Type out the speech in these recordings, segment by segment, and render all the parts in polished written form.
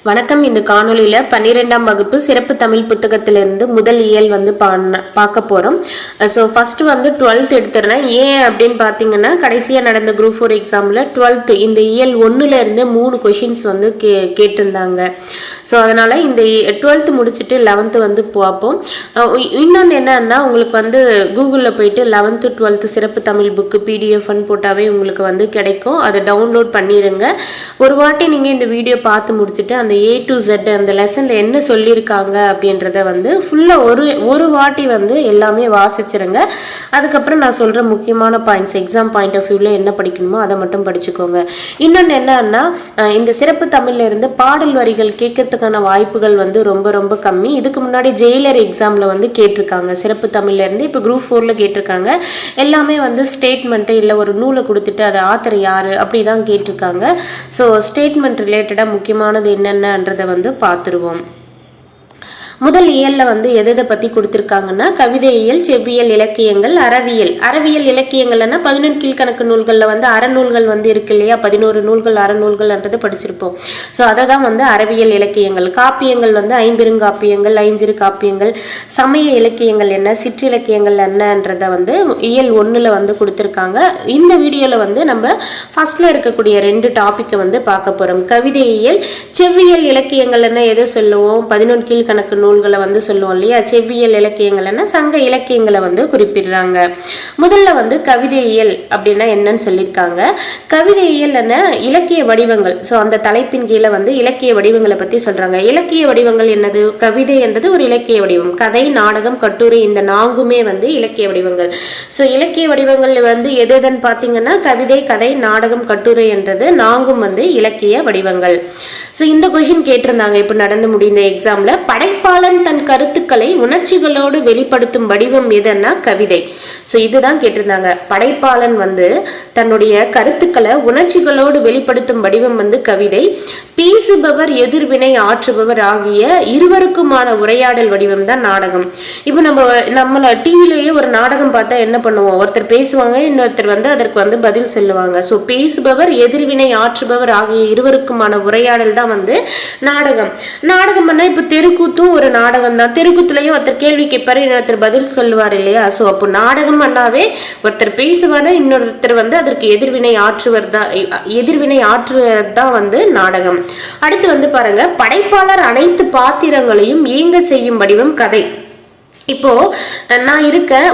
வணக்கம். இந்த காணொலியில 12ஆம் வகுப்பு சிறப்பு தமிழ் புத்தகத்திலிருந்து முதல் இயல் வந்து பார்க்க போறோம். ஸோ ஃபர்ஸ்ட் வந்து 12th எடுத்துறேன். ஏன் அப்படின்னு பார்த்தீங்கன்னா, கடைசியா நடந்த குரூப் 4 எக்ஸாம்ல 12th இந்த இயல் 1ல இருந்து 3 கொஷின்ஸ் வந்து கேட்டிருந்தாங்க. ஸோ அதனால இந்த 12th முடிச்சுட்டு 11th வந்து பார்ப்போம். இன்னொன்று என்னன்னா, உங்களுக்கு வந்து கூகுளில் போயிட்டு 11th 12th சிறப்பு தமிழ் புக்கு PDF போட்டாவே உங்களுக்கு வந்து கிடைக்கும். அதை டவுன்லோட் பண்ணிடுங்க. ஒரு வாட்டி நீங்கள் இந்த வீடியோ பார்த்து முடிச்சுட்டு அந்த A to Z அந்த லெசன்ல என்ன சொல்லியிருக்காங்க அப்படின்றத வந்து ஃபுல்லாக ஒரு வாட்டி வந்து எல்லாமே வாசிச்சிருங்க. அதுக்கப்புறம் நான் சொல்கிற முக்கியமான பாயிண்ட்ஸ் எக்ஸாம் பாயிண்ட் ஆஃப் வியூவில் என்ன படிக்கணுமோ அதை மட்டும் படிச்சுக்கோங்க. இன்னொன்று என்னன்னா, இந்த சிறப்பு தமிழ்ல இருந்து பாடல் வரிகள் கேட்கறதுக்கான வாய்ப்புகள் வந்து ரொம்ப ரொம்ப கம்மி. இதுக்கு முன்னாடி ஜெயிலர் எக்ஸாமில் வந்து கேட்டிருக்காங்க சிறப்பு தமிழ்ல இருந்து. இப்போ குரூப் 4ல் கேட்டிருக்காங்க. எல்லாமே வந்து ஸ்டேட்மெண்ட்டு இல்லை ஒரு நூலை கொடுத்துட்டு அதை ஆத்தர் யார் அப்படி தான் கேட்டிருக்காங்க. ஸோ ஸ்டேட்மெண்ட் ரிலேட்டடாக முக்கியமானது என்னென்னன்றதை வந்து பார்த்துருவோம். முதல் இயல்ல வந்து எதை பத்தி கொடுத்திருக்காங்கன்னா, கவிதை இயல், செவ்வியல், இலக்கியங்கள், அறவியல் இலக்கியங்கள்னா 11 கீழ்கணக்கு நூல்கள்ல வந்து அறநூல்கள் வந்து இருக்கு இல்லையா, 11 நூல்கள் அறநூல்கள்ன்றது படிச்சிருப்போம். ஸோ அதை தான் வந்து அறிவியல் இலக்கியங்கள். காப்பியங்கள் வந்து ஐம்பெருங்காப்பியங்கள், ஐஞ்சிறு காப்பியங்கள், சமய இலக்கியங்கள் என்ன, சிற்றிலக்கியங்கள் என்னன்றதை வந்து இயல் 1ல வந்து கொடுத்துருக்காங்க. இந்த வீடியோல வந்து நம்ம ஃபர்ஸ்ட்ல இருக்கக்கூடிய 2 டாபிக்கை வந்து பார்க்க போறோம். கவிதை இயல், செவ்வியல் இலக்கியங்கள் என்ன எதை சொல்லுவோம், 11 கீழ்கணக்கு நூல்களை வந்து சொல்லுவோம் இல்லையா. செவ்வியல் இலக்கியங்கள்னா சங்க இலக்கியங்களை வந்து குறிப்பிடுறாங்க. முதல்ல வந்து கவிதை இயல் அப்படின்னா என்னன்னு சொல்லியிருக்காங்க. கவிதை இயல் என்ன, இலக்கிய வடிவங்கள். ஸோ அந்த தலைப்பின் கீழே வந்து இலக்கிய வடிவங்களை பத்தி சொல்றாங்க. இலக்கிய வடிவங்கள் என்னது, கவிதை என்றது ஒரு இலக்கிய வடிவம். கதை, நாடகம், கட்டுரை இந்த 4மே வந்து இலக்கிய வடிவங்கள். ஸோ இலக்கிய வடிவங்கள் வந்து எதுன்னு பார்த்தீங்கன்னா, கவிதை, கதை, நாடகம், கட்டுரை என்றது 4ம் வந்து இலக்கிய வடிவங்கள். ஸோ இந்த கொஸ்டின் கேட்டிருந்தாங்க இப்போ நடந்து முடிந்த எக்ஸாம்ல. படைப்பாளன் தன் கருத்துக்களை உணர்ச்சிகளோடு வெளிப்படுத்தும் வடிவம் எதுன்னா கவிதை. ஸோ இதுதான் கேட்டிருந்தாங்க. படைப்பாளன் வந்து தன்னுடைய கருத்துக்களை உணர்ச்சிகளோடு வெளிப்படுத்தும் வடிவம் வந்து கவிதை. பேசுபவர் எதிர்வினை ஆற்றுபவர் ஆகிய இருவருக்குமான உரையாடல் வடிவம் தான் நாடகம். இப்போ நம்மள டிவிலேயே ஒரு நாடகம் பார்த்தா என்ன பண்ணுவோம், ஒருத்தர் பேசுவாங்க, இன்னொருத்தர் வந்து அதற்கு வந்து பதில் சொல்லுவாங்க. ஸோ பேசுபவர் எதிர்வினை ஆற்றுபவர் ஆகிய இருவருக்குமான உரையாடல் தான் வந்து நாடகம். நாடகம்னா இப்போ தெருக்கூத்தும் ஒரு நாடகம் தான். தெருக்கூத்துலயும் ஒருத்தர் கேள்வி கேட்பாரு, இன்னொருத்தர் பதில் சொல்லுவார் இல்லையா. ஸோ அப்போ நாடகம் பண்ணாவே ஒருத்தர் பேசுவாரு, இன்னொருத்தர் வந்து அதற்கு எதிர்வினை ஆற்றுவது தான் வந்து நாடகம். அடுத்து வந்து பாருங்க, படைப்பாளர் அனைத்து பாத்திரங்களையும் இயங்க செய்யும் வடிவம் கதை. இப்போ நான்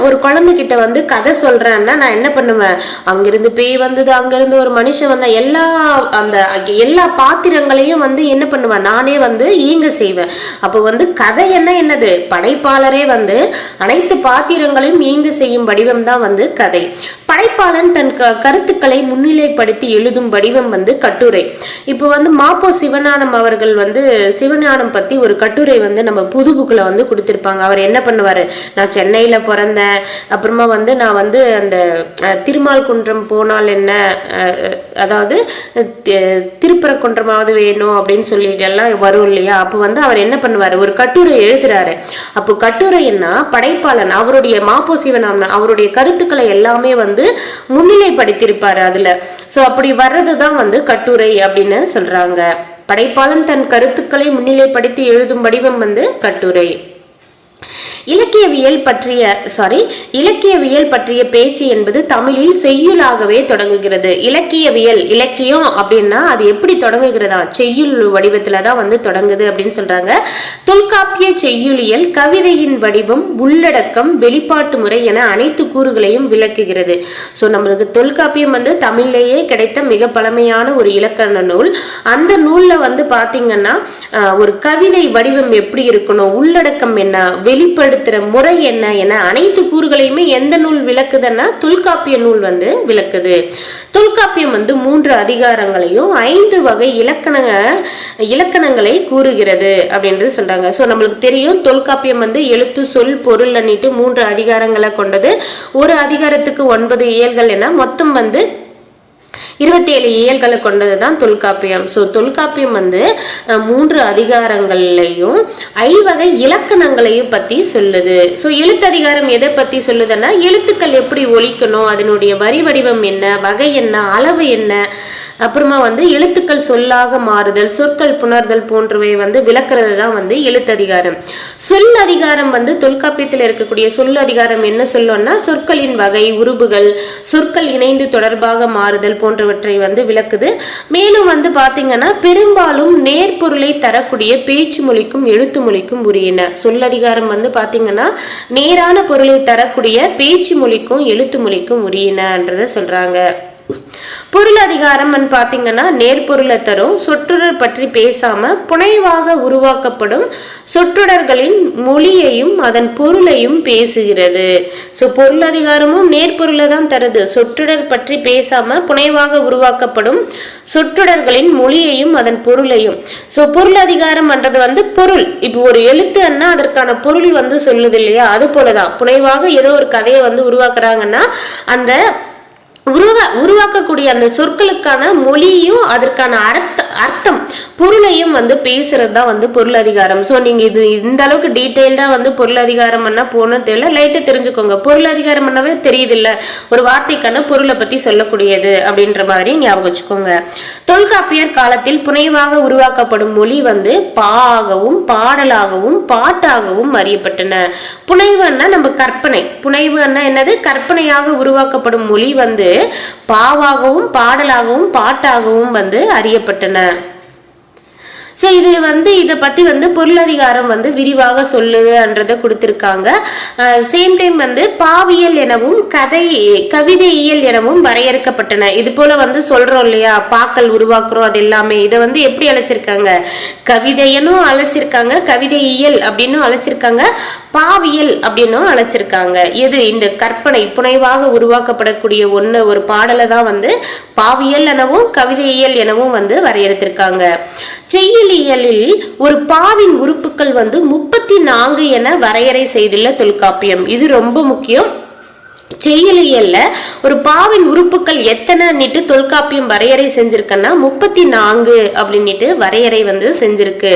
ஒரு குழந்தைகிட்ட வந்து கதை சொல்றேன்னா நான் என்ன பண்ணுவேன், அங்கிருந்து பேய் வந்தது, அங்கிருந்து ஒரு மனுஷன் வந்த, எல்லா பாத்திரங்களையும் வந்து என்ன பண்ணுவேன், நானே வந்து இயங்க செய்வேன். அப்போ வந்து கதை என்னது, படைப்பாளரே வந்து அனைத்து பாத்திரங்களையும் இயங்க செய்யும் வடிவம் தான் வந்து கதை. படைப்பாளன் தன் கருத்துக்களை முன்னிலைப்படுத்தி எழுதும் வடிவம் வந்து கட்டுரை. இப்போ வந்து மாப்போ சிவஞானம் அவர்கள் வந்து சிவஞானம் பத்தி ஒரு கட்டுரை வந்து நம்ம புது புக்ல வந்து கொடுத்திருப்பாங்க. அவர் என்ன பண்ணுவாரு, நான் சென்னையில பிறந்தேன், அப்புறமா வந்து நான் வந்து அந்த திருமால் குன்றம் போனால் என்ன, அதாவது திருப்பரங்குன்றமாவது வேணும் அப்படின்னு சொல்லிட்டு எல்லாம் வரும் இல்லையா. அப்போ வந்து அவர் என்ன பண்ணுவாரு, ஒரு கட்டுரை எழுதுறாரு. அப்போ கட்டுரைன்னா படைப்பாளன் அவருடைய மாப்போ சிவஞானம் அவருடைய கருத்துக்களை எல்லாமே வந்து முன்னிலைப்படுத்தியிருப்பாரு அதுல. சோ அப்படி வர்றதுதான் வந்து கட்டுரை அப்படின்னு சொல்றாங்க. படைப்பாளன் தன் கருத்துக்களை முன்னிலைப்படுத்தி எழுதும் வடிவம் வந்து கட்டுரை. இலக்கியவியல் பற்றிய பேச்சு என்பது தமிழில் செய்யுளாகவே தொடங்குகிறது. இலக்கியம் அப்படின்னா அது எப்படி தொடங்குகிறதா, செய்யுள் வடிவத்துலதான் வந்து தொடங்குது அப்படின்னு சொல்றாங்க. தொல்காப்பிய செய்யுளியல் கவிதையின் வடிவம், உள்ளடக்கம், வெளிப்பாட்டு முறை என அனைத்து கூறுகளையும் விளக்குகிறது. ஸோ நம்மளுக்கு தொல்காப்பியம் வந்து தமிழ்லேயே கிடைத்த மிக பழமையான ஒரு இலக்கண நூல். அந்த நூல்ல வந்து பாத்தீங்கன்னா ஒரு கவிதை வடிவம் எப்படி இருக்கணும், உள்ளடக்கம் என்ன, வெளிப்படுத்துற முறை என்ன என அனைத்து கூறுகளையுமே எந்த நூல் விளக்குதுன்னா தொல்காப்பிய நூல் வந்து விளக்குது. தொல்காப்பியம் வந்து 3 அதிகாரங்களையும் 5 வகை இலக்கணங்களை கூறுகிறது அப்படின்றது சொல்றாங்க. சோ நம்மளுக்கு தெரியும் தொல்காப்பியம் வந்து எழுத்து, சொல், பொருள் அன்னிட்டு 3 அதிகாரங்களை கொண்டது. ஒரு அதிகாரத்துக்கு 9 இயல்கள் என மொத்தம் வந்து 27 இயல்களை கொண்டதுதான் தொல்காப்பியம். ஸோ தொல்காப்பியம் வந்து 3 அதிகாரங்கள்லையும் ஐவகை இலக்கணங்களையும் பத்தி சொல்லுது. ஸோ எழுத்ததிகாரம் எதை பத்தி சொல்லுதுன்னா எழுத்துக்கள் எப்படி ஒலிக்கணும், அதனுடைய வரி வடிவம் என்ன, வகை என்ன, அளவு என்ன, அப்புறமா வந்து எழுத்துக்கள் சொல்லாக மாறுதல், சொற்கள் புணர்தல் போன்றவை வந்து விளக்குறது தான் வந்து எழுத்ததிகாரம். சொல் அதிகாரம் வந்து தொல்காப்பியத்தில் இருக்கக்கூடிய சொல் அதிகாரம் என்ன சொல்லணும்னா சொற்களின் வகை, உருபுகள், சொற்கள் இணைந்து தொடர்பாக மாறுதல் போன்றவற்றை வந்து விளக்குது. மேலும் வந்து பாத்தீங்கன்னா பெரும்பாலும் நேர்பொருளை தரக்கூடிய பேச்சு மொழிக்கும் எழுத்து மொழிக்கும் உரியன. சொல்லதிகாரம் வந்து பாத்தீங்கன்னா நேரான பொருளை தரக்கூடிய பேச்சு மொழிக்கும் எழுத்து மொழிக்கும் உரியனன்றத சொல்றாங்க. பொருள் அதிகாரம் பாத்தீங்கன்னா நேர்பொருளை தரும் சொற்றொடர் பற்றி பேசாம புனைவாக உருவாக்கப்படும் சொற்றொடர்களின் மொழியையும் அதன் பொருளையும் பேசுகிறது. சோ பொருள் அதிகாரமும் நேர்பொருளை தான் தருது. சொற்றொடர் பற்றி பேசாம புனைவாக உருவாக்கப்படும் சொற்றொடர்களின் மொழியையும் அதன் பொருளையும். சோ பொருள் அதிகாரம் பண்றது வந்து பொருள், இப்போ ஒரு எழுத்துன்னா அதற்கான பொருள் வந்து சொல்லுது இல்லையா, அது போலதான் புனைவாக ஏதோ ஒரு கதையை வந்து உருவாக்குறாங்கன்னா அந்த உருவாக்கக்கூடிய அந்த சொற்களுக்கான மொழியும் அதற்கான அர்த்தம் பொருளையும் வந்து பேசுறது தான் வந்து பொருள் அதிகாரம். ஸோ நீங்க இது இந்த அளவுக்கு டீட்டெயில்டா வந்து பொருள் அதிகாரம் பண்ணா போனது தெரியல, லைட்டா தெரிஞ்சுக்கோங்க. பொருள் அதிகாரம் பண்ணவே தெரியுது இல்ல, ஒரு வார்த்தைக்கான பொருளை பத்தி சொல்லக்கூடியது அப்படின்ற மாதிரி ஞாபகம் வச்சுக்கோங்க. தொல்காப்பியர் காலத்தில் புனைவாக உருவாக்கப்படும் மொழி வந்து பாகவும் பாடலாகவும் பாட்டாகவும் அறியப்பட்டன. புனைவுன்னா நம்ம கற்பனை, புனைவுன்னா என்னது, கற்பனையாக உருவாக்கப்படும் மொழி வந்து பாவாகவும் பாடலாகவும் பாட்டாகவும் வந்து அறியப்பட்டன. ஸோ இது வந்து இதை பற்றி வந்து பொருளதிகாரம் வந்து விரிவாக சொல்லுன்றதை கொடுத்துருக்காங்க. சேம் டைம் வந்து பாவியல் எனவும் கவிதையியல் எனவும் வரையறுக்கப்பட்டன. இது போல வந்து சொல்றோம் இல்லையா, பாக்கள் உருவாக்குறோம், அது எல்லாமே இதை வந்து எப்படி அழைச்சிருக்காங்க, கவிதையனும் அழைச்சிருக்காங்க, கவிதையியல் அப்படின்னு அழைச்சிருக்காங்க, பாவியல் அப்படின்னும் அழைச்சிருக்காங்க. எது இந்த கற்பனை புனைவாக உருவாக்கப்படக்கூடிய ஒரு பாடலை தான் வந்து பாவியல் எனவும் கவிதையியல் எனவும் வந்து வரையறுத்திருக்காங்க. செய்யுளியலில் ஒரு பாவின் உறுப்புகள் வந்து 34 என வரையறை செய்துள்ள தொல்காப்பியம். இது ரொம்ப முக்கியம். செய்யுளியல்ல ஒரு பாவின் உறுப்புகள் எத்தனைன்னுட்டு தொல்காப்பியம் வரையறை செஞ்சிருக்கன்னா 34 அப்படின்னுட்டு வரையறை வந்து செஞ்சிருக்கு.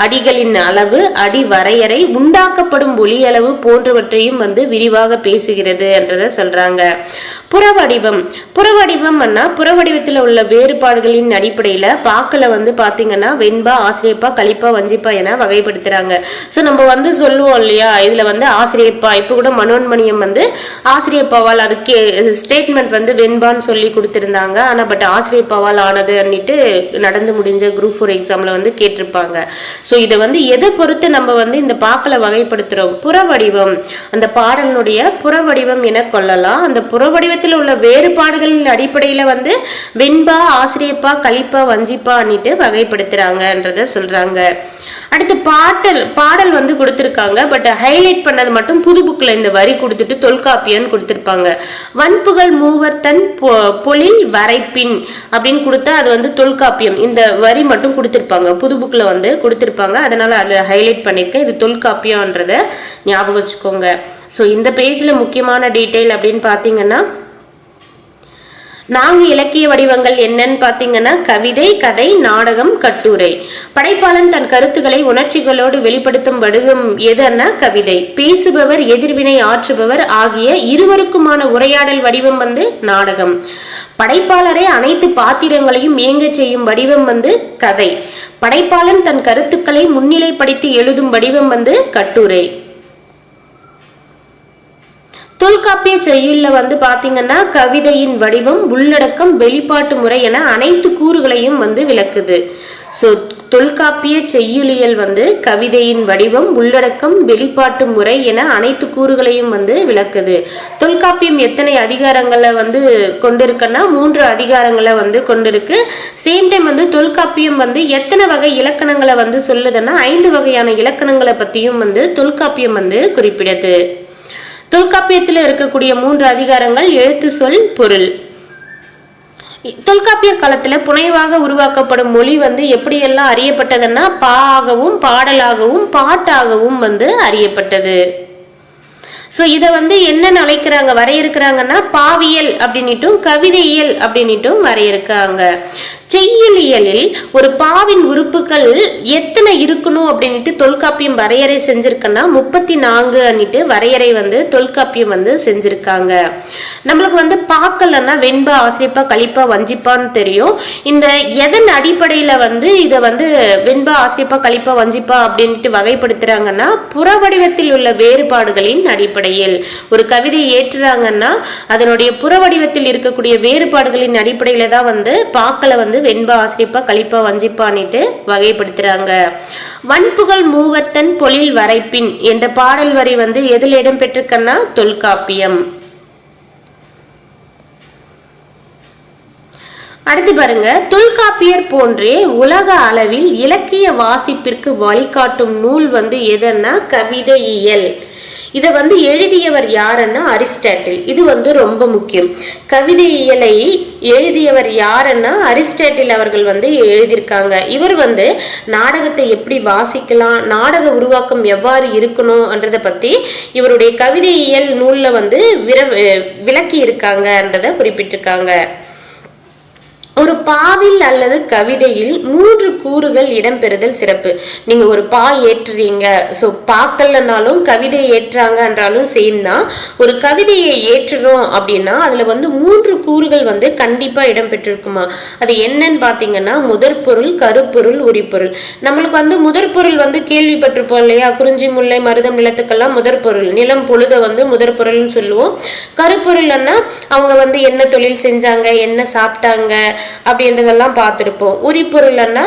அடிகளின் அளவு, அடி வரையறை, உண்டாக்கப்படும் ஒலி அளவு போன்றவற்றையும் வந்து விரிவாக பேசுகிறது என்றதை சொல்றாங்க. புறவடிவம், புறவடிவம்னா புறவடிவத்தில் உள்ள வேறுபாடுகளின் அடிப்படையில பாக்களை வந்து பாத்தீங்கன்னா வெண்பா, ஆசிரியப்பா, கலிப்பா, வஞ்சிப்பா என வகைப்படுத்துறாங்க. ஸோ நம்ம வந்து சொல்லுவோம் இல்லையா, இதுல வந்து ஆசிரியப்பா, இப்போ கூட மனோன்மணியம் வந்து ஆசிரியப்பாவால், அதுக்கு ஸ்டேட்மெண்ட் வந்து வெண்பான்னு சொல்லி கொடுத்திருந்தாங்க. ஆனா பட் ஆசிரியப்பாவால் ஆனது அன்னிட்டு நடந்து முடிஞ்ச குரூப் 4 எக்ஸாம்ல வந்து கேட்டிருப்பாங்க. ஸோ இதை வந்து எதை பொறுத்து நம்ம வந்து இந்த பாக்களை வகைப்படுத்துறோம், புறவடிவம், அந்த பாடலினுடைய புறவடிவம் என கொள்ளலாம். அந்த புறவடிவத்தில் உள்ள வேறுபாடுகளின் அடிப்படையில வந்து வெண்பா, ஆசிரியப்பா, கலிப்பா, வஞ்சிப்பா அன்னிட்டு வகைப்படுத்துறாங்கன்றத சொல்றாங்க. அடுத்து பாடல் வந்து கொடுத்திருக்காங்க, பட் ஹைலைட் பண்ணது மட்டும் புது புக்ல இந்த வரி கொடுத்துட்டு தொல்காப்பியம் கொடுத்திருப்பாங்க. வன்புகள் மூவர் தன் பொழில் வரைப்பின் அப்படின்னு கொடுத்தா அது வந்து தொல்காப்பியம், இந்த வரி மட்டும் கொடுத்திருப்பாங்க, புது புக்ல வந்து கொடுத்திருப்பாங்க, அதனால அதை ஹைலைட் பண்ணிருக்கேன். இது தொல்காப்பியம்ன்றத ஞாபகம் வச்சுக்கோங்க. ஸோ இந்த பேஜ்ல முக்கியமான டீட்டெயில் அப்படின்னு பாத்தீங்கன்னா, 4 இலக்கிய வடிவங்கள் என்னன்னு பாத்தீங்கன்னா கவிதை, கதை, நாடகம், கட்டுரை. படைப்பாளன் தன் கருத்துக்களை உணர்ச்சிகளோடு வெளிப்படுத்தும் வடிவம் எதுன்னா கவிதை. பேசுபவர், எதிர்வினை ஆற்றுபவர் ஆகிய இருவருக்குமான உரையாடல் வடிவம் வந்து நாடகம். படைப்பாளரை அனைத்து பாத்திரங்களையும் இயங்க செய்யும் வடிவம் வந்து கதை. படைப்பாளன் தன் கருத்துக்களை முன்னிலைப்படுத்தி எழுதும் வடிவம் வந்து கட்டுரை. தொல்காப்பிய செய்யுள்ல வந்து பாத்தீங்கன்னா கவிதையின் வடிவம், உள்ளடக்கம், வெளிப்பாட்டு முறை என அனைத்து கூறுகளையும் வந்து விளக்குது. சோ தொல்காப்பிய செய்யுளியல் வந்து கவிதையின் வடிவம், உள்ளடக்கம், வெளிப்பாட்டு முறை என அனைத்து கூறுகளையும் வந்து விளக்குது. தொல்காப்பியம் எத்தனை அதிகாரங்களை வந்து கொண்டிருக்குன்னா 3 அதிகாரங்களை வந்து கொண்டிருக்கு. சேம் டைம் வந்து தொல்காப்பியம் வந்து எத்தனை வகை இலக்கணங்களை வந்து சொல்லுதுன்னா 5 வகையான இலக்கணங்களை பத்தியும் வந்து தொல்காப்பியம் வந்து குறிப்பிடுது. தொல்காப்பியத்தில் இருக்கக்கூடிய 3 அதிகாரங்கள் எழுத்து, சொல், பொருள். தொல்காப்பியர் காலத்துல புனைவாக உருவாக்கப்படும் மொழி வந்து எப்படியெல்லாம் அறியப்பட்டதுன்னா பாகவும் பாடலாகவும் பாட்டாகவும் வந்து அறியப்பட்டது. ஸோ இதை வந்து என்னன்னு அழைக்கிறாங்க வரையறுக்கிறாங்கன்னா பாவியல் அப்படின்னுட்டும் கவிதையியல் அப்படின்னுட்டும் வரையறுக்காங்க. செய்யுளியலில் ஒரு பாவின் உறுப்புகள் எத்தனை இருக்கணும் அப்படின்ட்டு தொல்காப்பியம் வரையறை செஞ்சிருக்கன்னா 34 அன்னிட்டு வரையறை வந்து தொல்காப்பியம் வந்து செஞ்சிருக்காங்க. நம்மளுக்கு வந்து பாக்கலன்னா வெண்பா ஆசிரியப்பா கலிப்பா வஞ்சிப்பான்னு தெரியும். இந்த எதன் அடிப்படையில வந்து இதை வந்து வெண்பா ஆசிரியப்பா கலிப்பா வஞ்சிப்பா அப்படின்ட்டு வகைப்படுத்துறாங்கன்னா புற வடிவத்தில் உள்ள வேறுபாடுகளின் அடிப்படையில். ஒரு கவிதை ஏற்றுறாங்கன்னா அதனுடைய புற வடிவத்தில் இருக்கக்கூடிய வேறுபாடுகளின் அடிப்படையில தான் வந்து பாக்கல வந்து வெண்பா ஆசிரியப்பா கலிப்பா வஞ்சிப்பான்னுட்டு வகைப்படுத்துறாங்க. வன்புகழ் மூவர்த்தன் பொழில் வரைப்பின் என்ற பாடல் வரி வந்து எதில் இடம் பெற்றிருக்கன்னா தொல்காப்பியம். அடுத்து பாருங்க, தொல்காப்பியர் போன்றே உலக அளவில் இலக்கிய வாசிப்பிற்கு வழிகாட்டும் நூல் வந்து எதுன்னா கவிதையியல். இதை வந்து எழுதியவர் யாருன்னா அரிஸ்டாட்டில். இது வந்து ரொம்ப முக்கியம். கவிதையியலை எழுதியவர் யாருன்னா அரிஸ்டாட்டில் அவர்கள் வந்து எழுதியிருக்காங்க. இவர் வந்து நாடகத்தை எப்படி வாசிக்கலாம், நாடக உருவாக்கம் எவ்வாறு இருக்கணும்ன்றதை பத்தி இவருடைய கவிதையியல் நூல்ல வந்து விளக்கி இருக்காங்கன்றதை குறிப்பிட்டிருக்காங்க. ஒரு பாவில் அல்லது கவிதையில் 3 கூறுகள் இடம்பெறுதல் சிறப்பு. நீங்க ஒரு பா ஏற்றுறீங்க, ஸோ பாக்கலனாலும் கவிதை ஏற்றாங்க என்றாலும் சேம் தான். ஒரு கவிதையை ஏற்றுறோம் அப்படின்னா அதுல வந்து 3 கூறுகள் வந்து கண்டிப்பா இடம்பெற்றிருக்குமா. அது என்னன்னு பாத்தீங்கன்னா முதற் பொருள், கருப்பொருள், உரிப்பொருள். நம்மளுக்கு வந்து முதற் பொருள் வந்து கேள்விப்பட்டிருப்போம் இல்லையா, குறிஞ்சி முல்லை மருதம் நிலத்துக்கெல்லாம் முதற் பொருள், நிலம் பொழுத வந்து முதற் பொருள்னு சொல்லுவோம். கருப்பொருள்னா அவங்க வந்து என்ன தொழில் செஞ்சாங்க, என்ன சாப்பிட்டாங்க அப்படின்றதெல்லாம் பார்த்துருப்போம். உரிப்பொருள்னா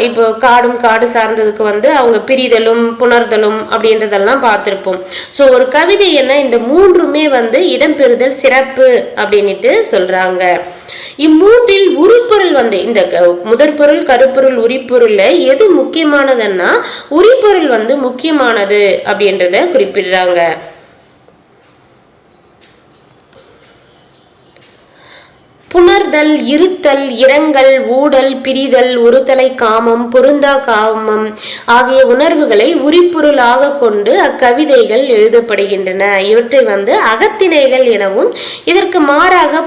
இப்போ காடு சார்ந்ததுக்கு வந்து அவங்க பிரிதலும் புணர்தலும் அப்படின்றதெல்லாம் பார்த்துருப்போம். ஸோ ஒரு கவிதை என்ன இந்த 3மே வந்து இடம்பெறுதல் சிறப்பு அப்படின்ட்டு சொல்றாங்க. இம்மூன்றில் உரிப்பொருள் வந்து இந்த முதற்பொருள், கருப்பொருள், உரிப்பொருள்ல எது முக்கியமானதுன்னா உரிப்பொருள் வந்து முக்கியமானது அப்படின்றத குறிப்பிடுறாங்க. புணர்தல், இருத்தல், இரங்கல், ஊடல், பிரிதல், ஒருதலை காமம், பொருந்தா காமம் ஆகிய உணர்வுகளை உரிப்பொருளாக கொண்டு அக்கவிதைகள் எழுதப்படுகின்றன. இவற்றை வந்து அகத்திணைகள் எனவும் இதற்கு மாறாக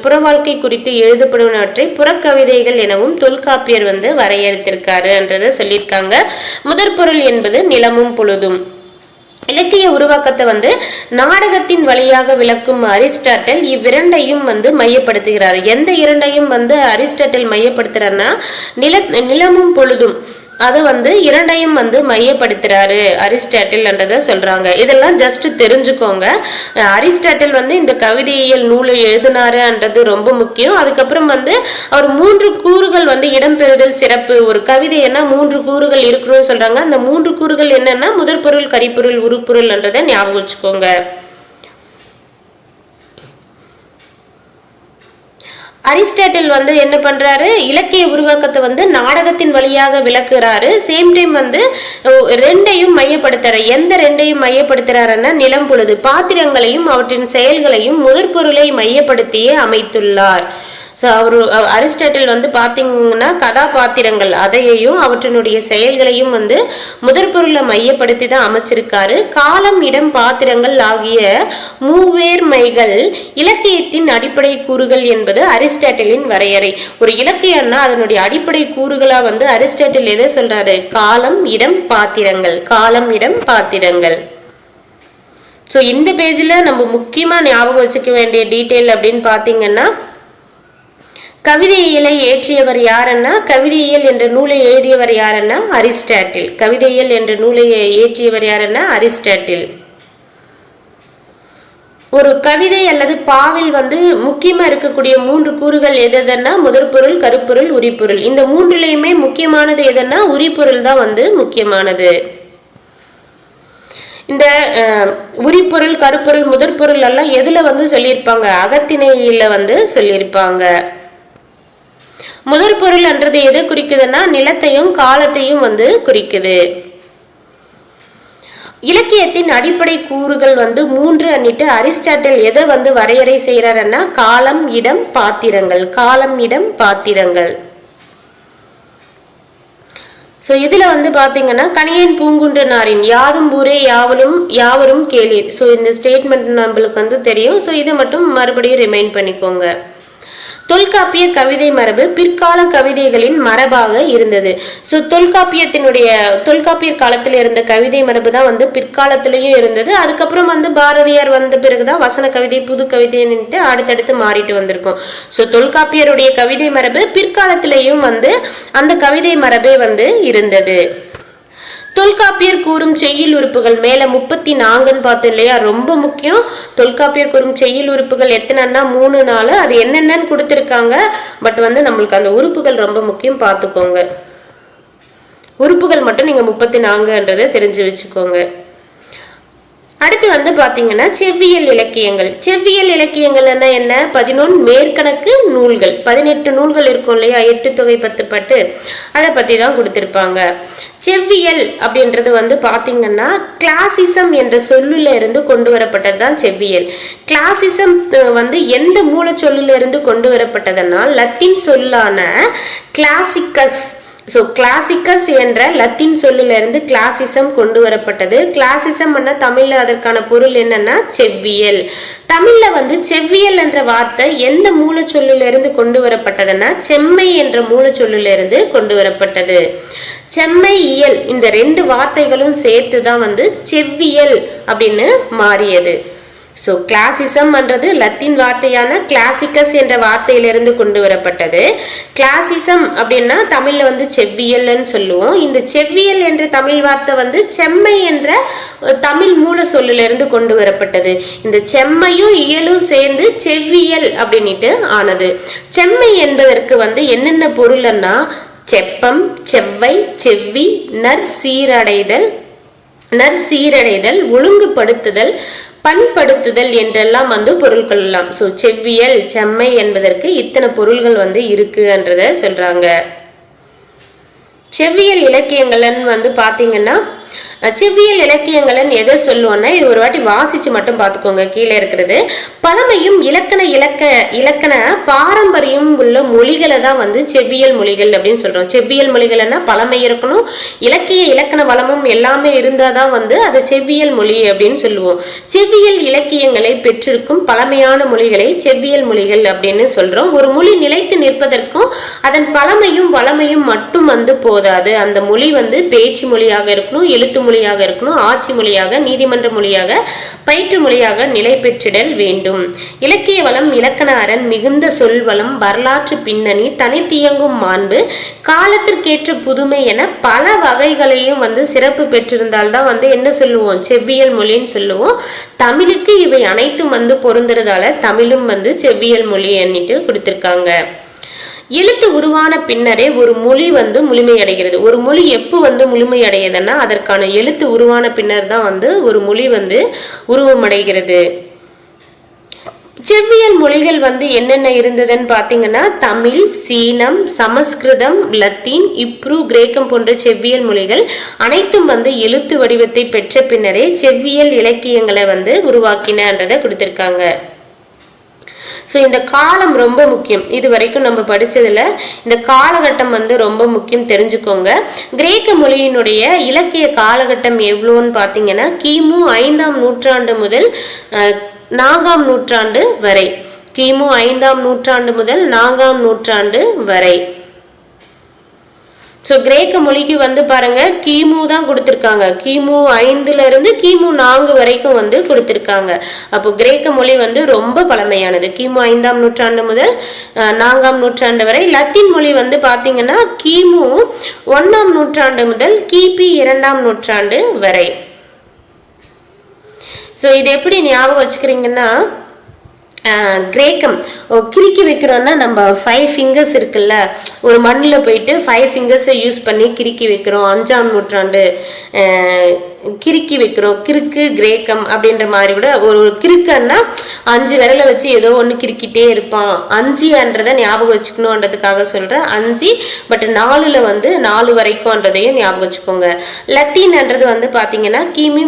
புறவாழ்க்கை குறித்து எழுதப்படுவனவற்றை புறக்கவிதைகள் எனவும் தொல்காப்பியர் வந்து வரையறுத்திருக்காரு என்றதை சொல்லியிருக்காங்க. முதற்பொருள் என்பது நிலமும் பொழுதும். இலக்கிய உருவாக்கத்தை வந்து நாடகத்தின் வழியாக விளக்கும் அரிஸ்டாட்டில் இவ்விரண்டையும் வந்து மையப்படுத்துகிறார். எந்த இரண்டையும் வந்து அரிஸ்டாட்டில் மையப்படுத்துறாருன்னா நிலமும் பொழுதும் அது வந்து இரண்டையும் வந்து மையப்படுத்துறாரு அரிஸ்டாட்டில்ன்றத சொல்றாங்க. இதெல்லாம் ஜஸ்ட் தெரிஞ்சுக்கோங்க. அரிஸ்டாட்டில் வந்து இந்த கவிதையியல் நூலை எழுதினாருன்றது ரொம்ப முக்கியம். அதுக்கப்புறம் வந்து அவர் 3 கூறுகள் வந்து இடம்பெறுதல் சிறப்பு. ஒரு கவிதைன்னா 3 கூறுகள் இருக்கணும்னு சொல்றாங்க. அந்த 3 கூறுகள் என்னன்னா முதற்பொருள், கரிப்பொருள், உருப்பொருள்ன்றதை ஞாபகம் வச்சுக்கோங்க. அரிஸ்டாட்டில் வந்து என்ன பண்றாரு, இலக்கிய உருவாக்கத்தை வந்து நாடகத்தின் வழியாக விளக்குறாரு. சேம் டைம் வந்து ரெண்டையும் மையப்படுத்துறாரு. எந்த ரெண்டையும் மையப்படுத்துறாருன்னா நிலம் பொழுது பாத்திரங்களையும் அவற்றின் செயல்களையும் முதற்பொருளை மையப்படுத்தியே அமைத்துள்ளார். ஸோ அரிஸ்டாட்டில் வந்து பார்த்தீங்கன்னா கதாபாத்திரங்கள் அதையையும் அவற்றினுடைய செயல்களையும் வந்து முதற்பொருளை மையப்படுத்தி தான் அமைச்சிருக்காரு. காலம், இடம், பாத்திரங்கள் ஆகிய மூவேர்மைகள் இலக்கியத்தின் அடிப்படை கூறுகள் என்பது அரிஸ்டாட்டிலின் வரையறை. ஒரு இலக்கியம்னா அதனுடைய அடிப்படை கூறுகளா வந்து அரிஸ்டாட்டில் எதை சொல்றாரு, காலம், இடம், பாத்திரங்கள். காலம், இடம், பாத்திரங்கள். ஸோ இந்த பேஜில் நம்ம முக்கியமாக ஞாபகம் வச்சுக்க வேண்டிய டீட்டெயில் அப்படின்னு பார்த்தீங்கன்னா கவிதையியலை ஏற்றியவர் யாருன்னா, கவிதையியல் என்ற நூலை எழுதியவர் யாருன்னா அரிஸ்டாட்டில். கவிதையியல் என்ற நூலை ஏற்றியவர் யாருன்னா அரிஸ்டாட்டில். ஒரு கவிதை அல்லது பாவில் வந்து முக்கியமா இருக்கக்கூடிய 3 கூறுகள் எதுன்னா முதற்பொருள், கருப்பொருள், உரிப்பொருள். இந்த 3லையுமே முக்கியமானது எதுன்னா உரிப்பொருள் தான் வந்து முக்கியமானது. இந்த உரிப்பொருள், கருப்பொருள், முதற்பொருள் எல்லாம் எதுல வந்து சொல்லியிருப்பாங்க, அகத்திணையில வந்து சொல்லியிருப்பாங்க. முதற்பொருள் என்றது எதை குறிக்குதுன்னா நிலத்தையும் காலத்தையும் வந்து குறிக்குது. இலக்கியத்தின் அடிப்படை கூறுகள் வந்து 3 அன்னிட்டு அரிஸ்டாட்டில் எதை வந்து வரையறை செய்யறாருன்னா காலம், இடம், பாத்திரங்கள். காலம், இடம், பாத்திரங்கள். ஸோ இதுல வந்து பாத்தீங்கன்னா கணியன் பூங்குன்றனாரின் யாதும் ஊரே யாவரும் கேளீர். ஸோ இந்த ஸ்டேட்மெண்ட் நம்மளுக்கு வந்து தெரியும். ஸோ இதை மட்டும் மறுபடியும் ரிமைண்ட் பண்ணிக்கோங்க. தொல்காப்பிய கவிதை மரபு பிற்கால கவிதைகளின் மரபாக இருந்தது. ஸோ தொல்காப்பியர் காலத்துல இருந்த கவிதை மரபு தான் வந்து பிற்காலத்திலையும் இருந்தது. அதுக்கப்புறம் வந்து பாரதியார் வந்த பிறகுதான் வசன கவிதை புது கவிதைன்னுட்டு அடுத்தடுத்து மாறிட்டு வந்திருக்கும். ஸோ தொல்காப்பியருடைய கவிதை மரபு பிற்காலத்திலையும் வந்து அந்த கவிதை மரபே வந்து இருந்தது. தொல்காப்பியர் கூறும் செய்யுள் உறுப்புகள் மேல 34 பார்த்தோம் இல்லையா, ரொம்ப முக்கியம். தொல்காப்பியர் கூறும் செய்யுள் உறுப்புகள் எத்தனைன்னா 3 4. அது என்னென்னு கொடுத்துருக்காங்க. பட் வந்து நம்மளுக்கு அந்த உறுப்புகள் ரொம்ப முக்கியம், பார்த்துக்கோங்க. உறுப்புகள் மட்டும் நீங்க 34ன்றதை தெரிஞ்சு வச்சுக்கோங்க. அடுத்து வந்து பாத்தீங்கன்னா செவ்வியல் இலக்கியங்கள். செவ்வியல் இலக்கியங்கள் என்ன? 11 மேற்கணக்கு நூல்கள், 18 நூல்கள் இருக்கும் இல்லையா, 8 தொகை 10 பட்டு, அதை பத்தி தான் கொடுத்திருப்பாங்க. செவ்வியல் அப்படின்றது வந்து பாத்தீங்கன்னா கிளாசிசம் என்ற சொல்லுல இருந்து கொண்டு வரப்பட்டதுதான் செவ்வியல். கிளாசிசம் வந்து எந்த மூல சொல்லுல இருந்து கொண்டு வரப்பட்டதுன்னா லத்தீன் சொல்லான கிளாசிக்கஸ். ஸோ கிளாசிக்கஸ் என்ற லத்தீன் சொல்லில இருந்து கிளாசிசம் கொண்டு வரப்பட்டது. கிளாசிசம் தமிழ்ல அதற்கான பொருள் என்னன்னா செவ்வியல். தமிழ்ல வந்து செவ்வியல் என்ற வார்த்தை எந்த மூல சொல்லில இருந்து கொண்டு வரப்பட்டதுன்னா செம்மை என்ற மூல சொல்லில இருந்து கொண்டு வரப்பட்டது. செம்மை இயல் இந்த 2 வார்த்தைகளும் சேர்த்துதான் வந்து செவ்வியல் அப்படின்னு மாறியது. ஸோ கிளாசிசம் என்றது லத்தீன் வார்த்தையான கிளாசிக்கஸ் என்ற வார்த்தையிலிருந்து கொண்டு வரப்பட்டது. கிளாசிசம் அப்படின்னா தமிழ்ல வந்து செவ்வியல்னு சொல்லுவோம். இந்த செவ்வியல் என்ற தமிழ் வார்த்தை வந்து செம்மை என்ற தமிழ் மூல சொல்லிலிருந்து கொண்டு வரப்பட்டது. இந்த செம்மையும் இயலும் சேர்ந்து செவ்வியல் அப்படின்ட்டு ஆனது. செம்மை என்பதற்கு வந்து என்னென்ன பொருள்னா செப்பம், செவ்வை, செவ்வி, நற்சீரடைதல், ஒழுங்குபடுத்துதல், பண்படுத்துதல் என்றெல்லாம் வந்து பொருள் கொள்ளலாம். ஸோ செவ்வியல் செம்மை என்பதற்கு இத்தனை பொருள்கள் வந்து இருக்குன்றத சொல்றாங்க. செவ்வியல் இலக்கியங்கள்னு வந்து பாத்தீங்கன்னா செவ்வியல் இலக்கியங்கள்னு எதை சொல்லுவோம்னா, இது ஒரு வாட்டி வாசிச்சு மட்டும் பார்த்துக்கோங்க. கீழே இருக்கிறது பழமையும் இலக்கண பாரம்பரியம் உள்ள மொழிகளை தான் வந்து செவ்வியல் மொழிகள் அப்படின்னு சொல்றோம். செவ்வியல் மொழிகள்னா பழமை இருக்கணும், இலக்கண வளமும் எல்லாமே இருந்தாதான் வந்து அது செவ்வியல் மொழி அப்படின்னு சொல்லுவோம். செவ்வியல் இலக்கியங்களை பெற்றிருக்கும் பழமையான மொழிகளை செவ்வியல் மொழிகள் அப்படின்னு சொல்றோம். ஒரு மொழி நிலைத்து நிற்பதற்கும் அதன் பழமையும் வளமையும் மட்டும் வந்து போதாது. அந்த மொழி வந்து பேச்சு மொழியாக இருக்கணும், எழுத்து மொழியாக இருக்கணும், ஆட்சி மொழியாக, நீதிமன்ற மொழியாக, பயிற்று மொழியாக நிலை பெற்றிடல் வேண்டும். இலக்கிய வளம், இலக்கண அரண், மிகுந்த சொல்வளம், வரலாற்று பின்னணி, தனித்தியங்கும் மாண்பு, காலத்திற்கேற்ற புதுமை என பல வகைகளையும் வந்து சிறப்பு பெற்றிருந்தால்தான் வந்து என்ன சொல்லுவோம், செவ்வியல் மொழின்னு சொல்லுவோம். தமிழுக்கு இவை அனைத்தும் வந்து பொருந்துறதால தமிழும் வந்து செவ்வியல் மொழி எண்ணிட்டு கொடுத்திருக்காங்க. எழுத்து உருவான பின்னரே ஒரு மொழி வந்து முழுமையடைகிறது. ஒரு மொழி எப்போ வந்து முழுமையடையுதுன்னா அதற்கான எழுத்து உருவான பின்னர் தான் வந்து ஒரு மொழி வந்து உருவமடைகிறது. செவ்வியல் மொழிகள் வந்து என்னென்ன இருந்ததுன்னு பாத்தீங்கன்னா தமிழ், சீனம், சமஸ்கிருதம், லத்தீன், இப்ரு, கிரேக்கம் போன்ற செவ்வியல் மொழிகள் அனைத்தும் வந்து எழுத்து வடிவத்தை பெற்ற பின்னரே செவ்வியல் இலக்கியங்களை வந்து உருவாக்கினன்றதை கொடுத்திருக்காங்க. ஸோ இந்த காலம் ரொம்ப முக்கியம். இது வரைக்கும் நம்ம படிச்சதுல இந்த காலகட்டம் வந்து ரொம்ப முக்கியம், தெரிஞ்சுக்கோங்க. கிரேக்க மொழியினுடைய இலக்கிய காலகட்டம் எவ்வளோன்னு பார்த்தீங்கன்னா கிமு 5ஆம் நூற்றாண்டு முதல் 4ஆம் நூற்றாண்டு வரை. கிமு 5ஆம் நூற்றாண்டு முதல் 4ஆம் நூற்றாண்டு வரை. ஸோ கிரேக்க மொழிக்கு வந்து பாருங்க கிமு தான் கொடுத்துருக்காங்க. கிமு 5ல இருந்து கிமு 4 வரைக்கும் வந்து கொடுத்துருக்காங்க. அப்போ கிரேக்க மொழி வந்து ரொம்ப பழமையானது. கிமு 5ஆம் நூற்றாண்டு முதல் 4ஆம் நூற்றாண்டு வரை. லத்தீன் மொழி வந்து பாத்தீங்கன்னா கிமு 1ஆம் நூற்றாண்டு முதல் கிபி 2ஆம் நூற்றாண்டு வரை. ஸோ இது எப்படி ஞாபகம் வச்சுக்கிறீங்கன்னா, கிரேக்கம் கிறுக்கி வைக்கிறோம்னா நம்ம 5 ஃபிங்கர்ஸ் இருக்குல்ல, ஒரு மண்ணில் போயிட்டு 5 ஃபிங்கர்ஸை யூஸ் பண்ணி கிறுக்கி வைக்கிறோம். 5ஆம் நூற்றாண்டு கிறுக்கி வைக்கிறோம். கிறுக்கு கிரேக்கம் அப்படின்ற மாதிரி கூட ஒரு கிறுக்கன்னா 5 விரலை வச்சு ஏதோ ஒன்று கிறுக்கிட்டே இருப்பான். 5ன்றதை ஞாபகம் வச்சுக்கணுன்றதுக்காக சொல்றேன் 5, பட் 4ல வந்து 4 வரைக்கும்ன்றதையும் ஞாபகம் வச்சுக்கோங்க. லத்தீன்ன்றது வந்து பாத்தீங்கன்னா கிமி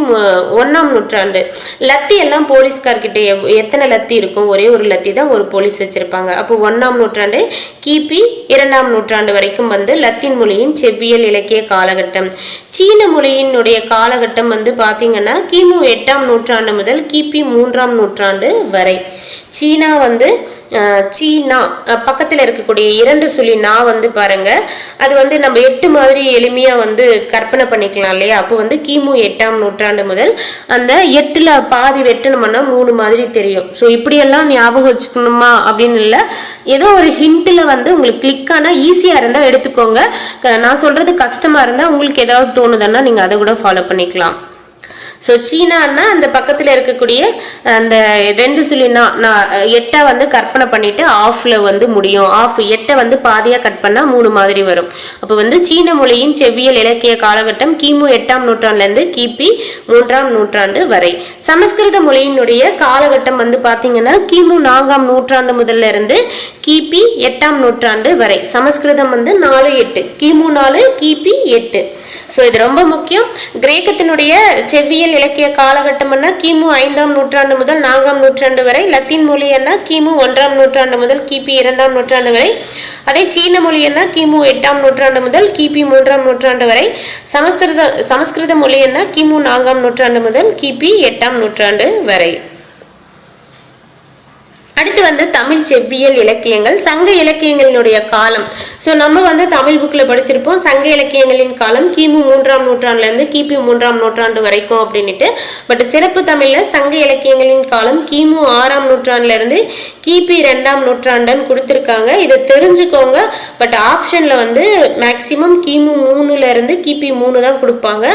1ஆம் நூற்றாண்டு. லத்தி எல்லாம் போலீஸ்கார்கிட்ட எத்தனை லத்தி இருக்கும்? ஒரே ஒரு லத்தி தான் ஒரு போலீஸ் வச்சிருப்பாங்க. அப்போ 1ஆம் நூற்றாண்டு கிபி 2ஆம் நூற்றாண்டு வரைக்கும் வந்து லத்தீன் மொழியின் செவ்வியல் இலக்கிய காலகட்டம். சீன மொழியினுடைய காலகட்டம் வந்து பாத்தீங்கன்னா கிமு 8ஆம் நூற்றாண்டு முதல் கிபி 3ஆம் நூற்றாண்டு வரை. சீனா வந்து சீனா பக்கத்துல இருக்கக்கூடிய 2 சொல்லி நான் வந்து பாருங்க, அது வந்து நம்ம 8 மாதிரி எளிமையா வந்து கற்பனை பண்ணிக்கலாம் இல்லையா? அப்போ வந்து கிமு 8ஆம் நூற்றாண்டு முதல் அந்த 8ல பாதி வெட்டணும்னா 3 மாதிரி தெரியும். ஸோ இப்படியெல்லாம் ஞாபகம் வச்சுக்கணுமா அப்படின்னு இல்லை, ஏதோ ஒரு ஹிண்ட்ல வந்து உங்களுக்கு கிளிக் ஆனா ஈஸியா இருந்தா எடுத்துக்கோங்க. நான் சொல்றது கஷ்டமா இருந்தா உங்களுக்கு ஏதாவது தோணுதுன்னா நீங்க அதை கூட ஃபாலோ பண்ணிக்கலாம். ஸோ சீனான்னா அந்த பக்கத்தில் இருக்கக்கூடிய அந்த 2 சொல்லி நான் 8 வந்து கற்பனை பண்ணிட்டு ஆஃப்ல வந்து முடியும். 8 வந்து பாதியா கட் பண்ணா 3 மாதிரி வரும். அப்போ வந்து சீன மொழியின் செவ்வியல் இலக்கிய காலகட்டம் கிமு 8ஆம் நூற்றாண்டுல இருந்து கிபி 3ஆம் நூற்றாண்டு வரை. சமஸ்கிருத மொழியினுடைய காலகட்டம் வந்து பாத்தீங்கன்னா கிமு 4ஆம் நூற்றாண்டு முதல்ல இருந்து கிபி 8ஆம் நூற்றாண்டு வரை. சமஸ்கிருதம் வந்து 4-8, கிமு 4 கிபி 8. ஸோ இது ரொம்ப முக்கியம். கிரேக்கத்தினுடைய செவ்வியல் இலக்கிய காலகட்டம் கிமு 5ஆம் நூற்றாண்டு முதல் 4ஆம் நூற்றாண்டு வரை. லத்தீன் மொழி கிமு 1ஆம் நூற்றாண்டு முதல் கிபி 2ஆம் நூற்றாண்டு வரை. அதே சீன மொழி கிமு 8ஆம் நூற்றாண்டு முதல் கிபி 3ஆம் நூற்றாண்டு வரை. சமஸ்கிருத மொழி கிமு 4ஆம் நூற்றாண்டு முதல் கிபி 8ஆம் நூற்றாண்டு வரை. அடுத்து வந்து தமிழ் செவ்வியல் இலக்கியங்கள், சங்க இலக்கியங்களினுடைய காலம். ஸோ நம்ம வந்து தமிழ் புக்ல படிச்சிருப்போம் சங்க இலக்கியங்களின் காலம் கிமு 3ஆம் நூற்றாண்டுல இருந்து கிபி 3ஆம் நூற்றாண்டு வரைக்கும் அப்படின்ட்டு. பட் சிறப்பு தமிழ்ல சங்க இலக்கியங்களின் காலம் கிமு 6ஆம் நூற்றாண்டுல இருந்து கிபி 2ஆம் நூற்றாண்டுன்னு கொடுத்துருக்காங்க. இதை தெரிஞ்சுக்கோங்க. பட் ஆப்ஷன்ல வந்து மேக்சிமம் கிமு 3ல இருந்து கிபி 3 தான் கொடுப்பாங்க.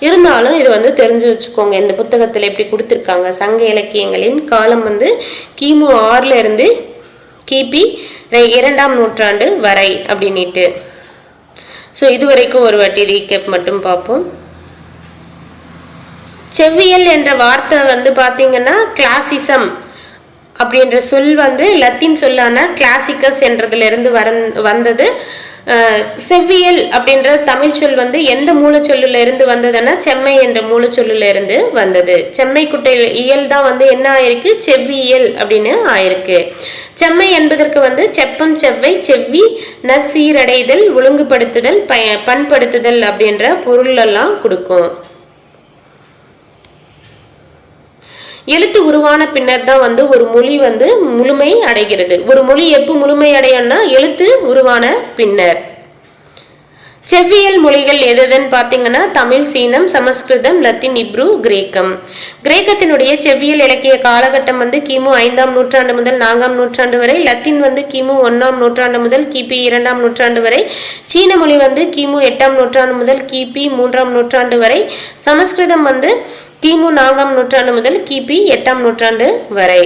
இருந்தாலும் இது வந்து தெரிஞ்சு வச்சுக்கோங்க. இந்த புத்தகத்துல எப்படி கொடுத்துருக்காங்க சங்க இலக்கியங்களின் காலம் வந்து கிமு 6ல இருந்து கிபி 2ஆம் நூற்றாண்டு வரை அப்படின்ட்டு. ஸோ இது வரைக்கும் ஒரு வாட்டி ரீகேப் மட்டும் பார்ப்போம். செவ்வியல் என்ற வார்த்தை வந்து பாத்தீங்கன்னா கிளாசிசம் அப்படின்ற சொல் வந்து லத்தீன் சொல்லான கிளாசிக்கஸ் என்றதுல இருந்து வந்தது. செவ்வியல் அப்படின்ற தமிழ் சொல் வந்து எந்த மூலச்சொல்லுல இருந்து வந்ததுன்னா செம்மை என்ற மூலச்சொல்லுல இருந்து வந்தது. செம்மை குட்டை இயல் தான் வந்து என்ன ஆயிருக்கு? செவ்வியல் அப்படின்னு ஆயிருக்கு. செம்மை என்பதற்கு வந்து செப்பம், செவ்வை, செவ்வி, நற்சீரடைதல், ஒழுங்குபடுத்துதல், பண்படுத்துதல் அப்படின்ற பொருள் எல்லாம் கொடுக்கும். எழுத்து உருவான பின்னர் தான் வந்து ஒரு மொழி வந்து முழுமை அடைகிறது. ஒரு மொழி எப்போ முழுமை அடையும்னா எழுத்து உருவான பின்னர். செவ்வியல் மொழிகள் எதுன்னு பாத்தீங்கன்னா தமிழ், சீனம், சமஸ்கிருதம், லத்தீன், இப்ரு, கிரேக்கம். கிரேக்கத்தினுடைய செவ்வியல் இலக்கிய காலகட்டம் வந்து கிமு 5ஆம் நூற்றாண்டு முதல் 4ஆம் நூற்றாண்டு வரை. லத்தீன் வந்து கிமு 1ஆம் நூற்றாண்டு முதல் கிபி 2ஆம் நூற்றாண்டு வரை. சீன மொழி வந்து கிமு 8ஆம் நூற்றாண்டு முதல் கிபி 3ஆம் நூற்றாண்டு வரை. சமஸ்கிருதம் வந்து கிமு 4ஆம் நூற்றாண்டு முதல் கிபி 8ஆம் நூற்றாண்டு வரை.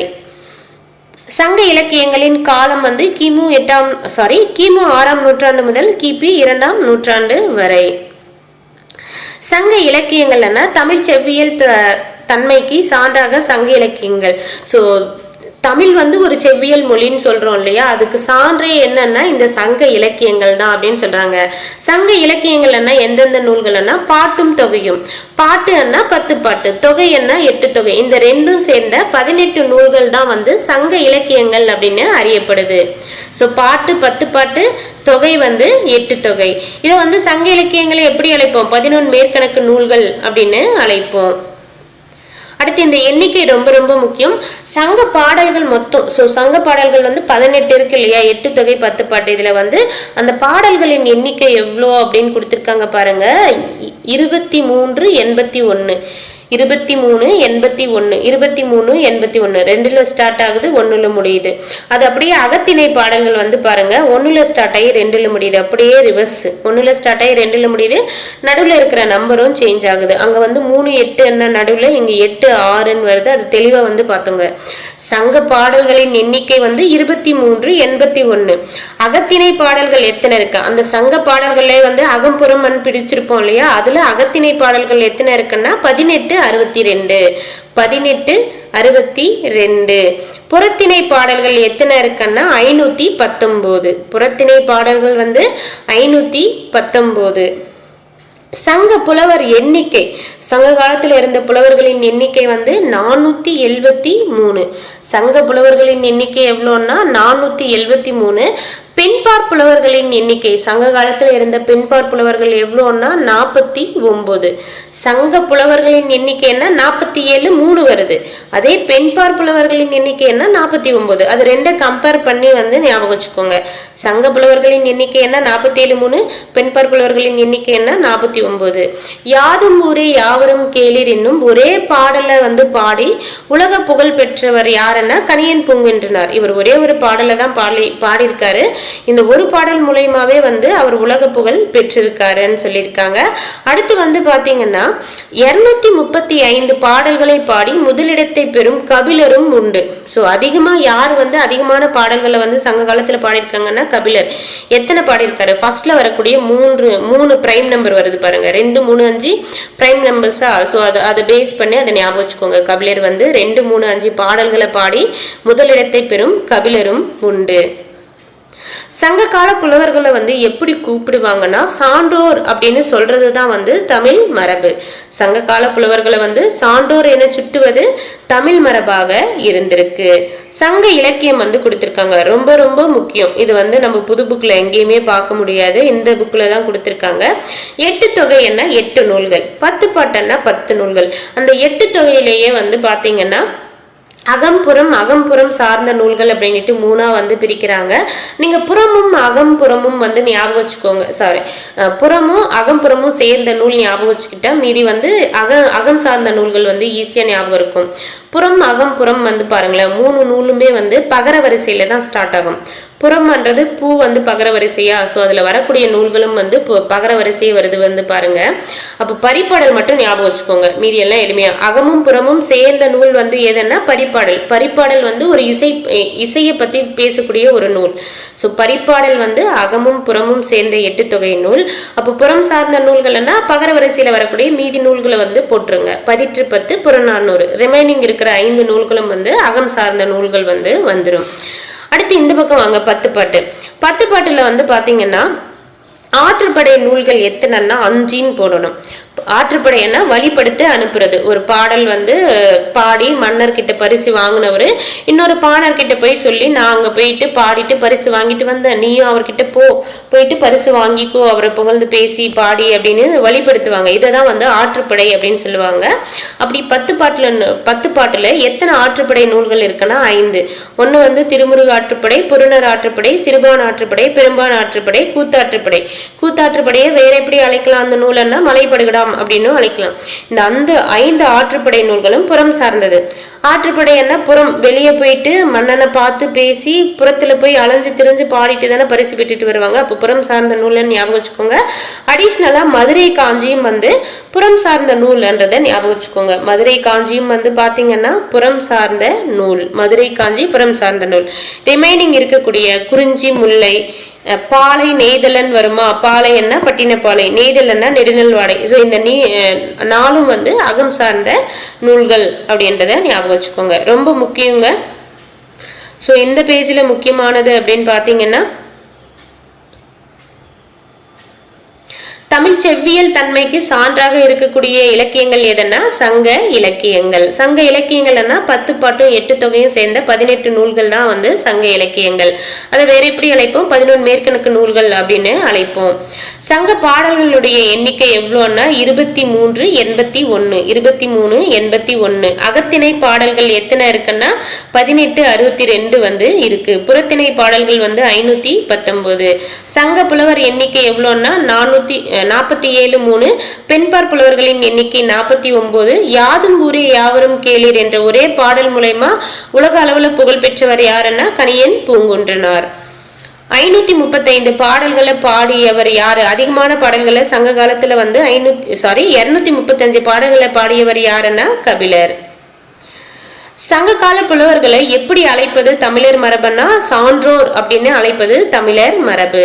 சங்க இலக்கியங்களின் காலம் வந்து கிமு 6ஆம் நூற்றாண்டு முதல் கிபி 2ஆம் நூற்றாண்டு வரை. சங்க இலக்கியங்கள்னா தமிழ் செவ்வியல் தன்மைக்கு சான்றாக சங்க இலக்கியங்கள். ஸோ தமிழ் வந்து ஒரு செவ்வியல் மொழின்னு சொல்றோம் இல்லையா, அதுக்கு சான்றே என்னன்னா இந்த சங்க இலக்கியங்கள் தான் அப்படின்னு சொல்றாங்க. சங்க இலக்கியங்கள்னா எந்தெந்த நூல்கள்னா பாட்டும் தொகையும். பாட்டுன்னா 10 பாட்டு, தொகை என்ன 8 தொகை. இந்த ரெண்டும் சேர்ந்த 18 நூல்கள் தான் வந்து சங்க இலக்கியங்கள் அப்படின்னு அறியப்படுது. ஸோ பாட்டு 10 பாட்டு, தொகை வந்து 8 தொகை. இதை வந்து சங்க இலக்கியங்களை எப்படி அழைப்போம்? 11 மேற்கணக்கு நூல்கள் அப்படின்னு அழைப்போம். அடுத்து இந்த எண்ணிக்கை ரொம்ப ரொம்ப முக்கியம். சங்க பாடல்கள் மொத்தம், ஸோ சங்க பாடல்கள் வந்து 18 இருக்கு இல்லையா, 8 தொகை 10 பாட்டு. இதுல வந்து அந்த பாடல்களின் எண்ணிக்கை எவ்வளோ அப்படின்னு கொடுத்துருக்காங்க பாருங்க, 2381. 23 81 23 81 2ல ஸ்டார்ட் ஆகுது 1ல முடியுது. அது அப்படியே அகத்திணை பாடல்கள் வந்து பாருங்க 1ல ஸ்டார்ட் ஆகி 2ல முடியுது. அப்படியே ரிவர்ஸ் 1ல ஸ்டார்ட் ஆகி 2ல முடியுது. நடுவில் இருக்கிற நம்பரும் சேஞ்ச் ஆகுது. அங்க வந்து 3 8 என்ன நடுவில் இங்க 8 6ன்னு வருது. அது தெளிவா வந்து பார்த்தோங்க. சங்க பாடல்களின் எண்ணிக்கை வந்து 23 81. அகத்திணை பாடல்கள் எத்தனை இருக்கு? அந்த சங்க பாடல்களே வந்து அகம்புறம் பிரிச்சிருப்போம் இல்லையா? அதுல அகத்திணை பாடல்கள் எத்தனை இருக்குன்னா 18 62 18 62. புறத்திணை பாடல்கள் எத்தனை இருக்குன்னா 519. புறத்திணை பாடல்கள் வந்து 519. சங்க புலவர் எண்ணிக்கை சங்க காலத்தில் இருந்த புலவர்களின் எண்ணிக்கை வந்து 473. சங்க புலவர்களின் எண்ணிக்கை எவ்வளோன்னா 473. பெண்பார் புலவர்களின் எண்ணிக்கை சங்க காலத்தில் இருந்த பெண்பார் புலவர்கள் எவ்வளோன்னா 49. சங்க புலவர்களின் எண்ணிக்கை என்ன 47 3 வருது. அதே பெண்பார் புலவர்களின் எண்ணிக்கை என்ன 49. அது ரெண்டை கம்பேர் பண்ணி வந்து ஞாபகம் வச்சுக்கோங்க. சங்க புலவர்களின் எண்ணிக்கை என்ன 47 3, பெண்பார் புலவர்களின் எண்ணிக்கை என்ன 49. யாதும் ஊரே யாவரும் கேளீர் என்னும் ஒரே பாடலை வந்து பாடி உலக புகழ் பெற்றவர் யாருன்னா கணியன் பூங்குன்றனார். இவர் ஒரே ஒரு பாடலை தான் பாடியிருக்காரு. இந்த ஒரு பாடல் மூலயமாவே வந்து அவர் உலக புகழ் பெற்றிருக்காருன்னு சொல்லியிருக்காங்க. அடுத்து வந்து பாத்தீங்கன்னா 235 பாடல்களை பாடி முதலிடத்தை பெறும் கபிலரும் உண்டு. ஸோ அதிகமா யார் வந்து அதிகமான பாடல்களை வந்து சங்க காலத்துல பாடியிருக்காங்கன்னா கபிலர். எத்தனை பாடியிருக்காரு? ஃபர்ஸ்ட்ல வரக்கூடிய மூணு பிரைம் நம்பர் வருது பாருங்க, 2 3 5 பிரைம் நம்பர்ஸா. ஸோ அதை பேஸ் பண்ணி அதை ஞாபகம் வச்சுக்கோங்க. கபிலர் வந்து 2 3 5 பாடல்களை பாடி முதலிடத்தை பெறும் கபிலரும் உண்டு. சங்க கால புலவர்களை வந்து எப்படி கூப்பிடுவாங்கன்னா சான்றோர் அப்படின்னு சொல்றதுதான் வந்து தமிழ் மரபு. சங்க கால புலவர்களை வந்து சான்றோர் என சுட்டுவது தமிழ் மரபாக இருந்திருக்கு. சங்க இலக்கியம் வந்து கொடுத்திருக்காங்க, ரொம்ப ரொம்ப முக்கியம். இது வந்து நம்ம புது புக்ல எங்கேயுமே பார்க்க முடியாது, இந்த புக்ல தான் கொடுத்திருக்காங்க. 8 தொகை என்ன 8 நூல்கள், 10 பாட்டுன்னா 10 நூல்கள். அந்த 8 தொகையிலேயே வந்து பாத்தீங்கன்னா அகம்புறம் சார்ந்த நூல்கள் அப்படின்ட்டு 3ஆ வந்து பிரிக்கிறாங்க. நீங்க புறமும் அகம்புறமும் வந்து ஞாபகம் வச்சுக்கோங்க. சாரி, புறமும் அகம்புறமும் சேர்ந்த நூல் ஞாபகம் வச்சுக்கிட்டா மீதி வந்து அகம் சார்ந்த நூல்கள் வந்து ஈஸியா ஞாபகம் இருக்கும். புறம் அகம்புறம் வந்து பாருங்களேன், 3 நூலுமே வந்து பகர வரிசையில தான் ஸ்டார்ட் ஆகும். புறம்ன்றது பூ வந்து பகர வரிசையா, ஸோ அதுல வரக்கூடிய நூல்களும் வந்து பகர வரிசை வருது வந்து பாருங்க. அப்போ பரிபாடல் மட்டும் ஞாபகம் வச்சுக்கோங்க, மீதி எல்லாம் எளிமையா. அகமும் புறமும் சேர்ந்த நூல் வந்து எதுன்னா பரிபாடல். பரிபாடல் வந்து ஒரு இசையை பத்தி பேசக்கூடிய ஒரு நூல். ஸோ பரிபாடல் வந்து அகமும் புறமும் சேர்ந்த 8 தொகை நூல். அப்போ புறம் சார்ந்த நூல்கள்னா பகர வரிசையில வரக்கூடிய மீதி நூல்களை வந்து போட்டுருங்க. 10 10 புறநானூறு. ரிமைனிங் இருக்கிற 5 நூல்களும் வந்து அகம் சார்ந்த நூல்கள் வந்து வந்துடும். அடுத்து இந்த பக்கம் வாங்க, 10 பாட்டு. 10 பாட்டுல வந்து பாத்தீங்கன்னா ஆற்றுப்படை நூல்கள் எத்தனைன்னா 5ன்னு போடணும். ஆற்றுப்படைன்னா வழிபடுத்த அனுப்புறது. ஒரு பாடல் வந்து பாடி மன்னர்கிட்ட பரிசு வாங்கினவரு இன்னொரு பாணர்கிட்ட போய் சொல்லி நான் அங்க போயிட்டு பாடிட்டு பரிசு வாங்கிட்டு வந்தேன், நீயும் அவர்கிட்ட போயிட்டு பரிசு வாங்கிக்கோ, அவரை புகழ்ந்து பேசி பாடி அப்படின்னு வழிபடுத்துவாங்க. இதைதான் வந்து ஆற்றுப்படை அப்படின்னு சொல்லுவாங்க. அப்படி 10 பாட்டுல எத்தனை ஆற்றுப்படை நூல்கள் இருக்குன்னா 5. ஒண்ணு வந்து திருமுருக ஆற்றுப்படை, புறநர் ஆற்றுப்படை, சிறுபான் ஆற்றுப்படை, பெரும்பான் ஆற்றுப்படை, கூத்தாற்றுப்படை. கூத்தாற்றுப்படையை வேற எப்படி அழைக்கலாம் அந்த நூலன்னா மலைப்படுகடா அப்படின்னு அழைக்கலாம். அந்த 5 ஆற்றுப்படை நூல்களும் புறம் சார்ந்தது. ஆற்றுப்படை என்ன புறம், வெளியே போயிட்டு மன்னனை பார்த்து பேசி புறத்துல போய் அலைஞ்சு திரிஞ்சு பாடிட்டு தானே பரிசு பெற்றுட்டு வருவாங்க. அப்போ புறம் சார்ந்த நூல்னு ஞாபகம் வச்சுக்கோங்க. அடிஷ்னலா மதுரை காஞ்சியும் வந்து புறம் சார்ந்த நூல்ன்றதை ஞாபகம் வச்சுக்கோங்க. மதுரை காஞ்சியும் வந்து பாத்தீங்கன்னா புறம் சார்ந்த நூல். மதுரை காஞ்சி புறம் சார்ந்த நூல். ரிமைனிங் இருக்கக்கூடிய குறிஞ்சி, முல்லை, பாலை, நெய்தலன் வருமா? பாலை என்ன பட்டினப்பாலை, நெய்தலன்னா நெடுநல்வாடை. ஸோ இந்த 4ம் வந்து அகம் சார்ந்த நூல்கள் அப்படின்றத ஞாபகம் வச்சுக்கோங்க, ரொம்ப முக்கியங்க. ஸோ இந்த பேஜ்ல முக்கியமானது அப்படின்னு பாத்தீங்கன்னா தமிழ் செவ்வியல் தன்மைக்கு சான்றாக இருக்கக்கூடிய இலக்கியங்கள் எதுன்னா சங்க இலக்கியங்கள். சங்க இலக்கியங்கள்னா 10 பாட்டும் 8 தொகையும் சேர்ந்த 18 நூல்கள் தான் வந்து சங்க இலக்கியங்கள். அதை வேற எப்படி அழைப்போம்? 11 மேற்கணக்கு நூல்கள் அப்படின்னு அழைப்போம். சங்க பாடல்களுடைய எண்ணிக்கை எவ்வளோன்னா 23 81. 23 81. அகத்திணை பாடல்கள் எத்தனை இருக்குன்னா 18 62 வந்து இருக்கு. புறத்திணை பாடல்கள் வந்து 519. சங்க புலவர் எண்ணிக்கை எவ்வளோன்னா 47:3. பெண்பார் புலவர்களின் எண்ணிக்கை 49. யாதும் ஊரே யாவரும் கேளீர் என்ற ஒரே பாடல் மூலமா உலக அளவுல புகழ் பெற்றவர் யாருன்னா கணியன் பூங்குன்றனார். 535 பாடல்களை பாடியவர் யாரு? அதிகமான பாடல்களை சங்க காலத்துல வந்து 235 பாடல்களை பாடியவர் யாருன்னா கபிலர். சங்க கால புலவர்களை எப்படி அழைப்பது தமிழர் மரபுன்னா சான்றோர் அப்படின்னு அழைப்பது தமிழர் மரபு.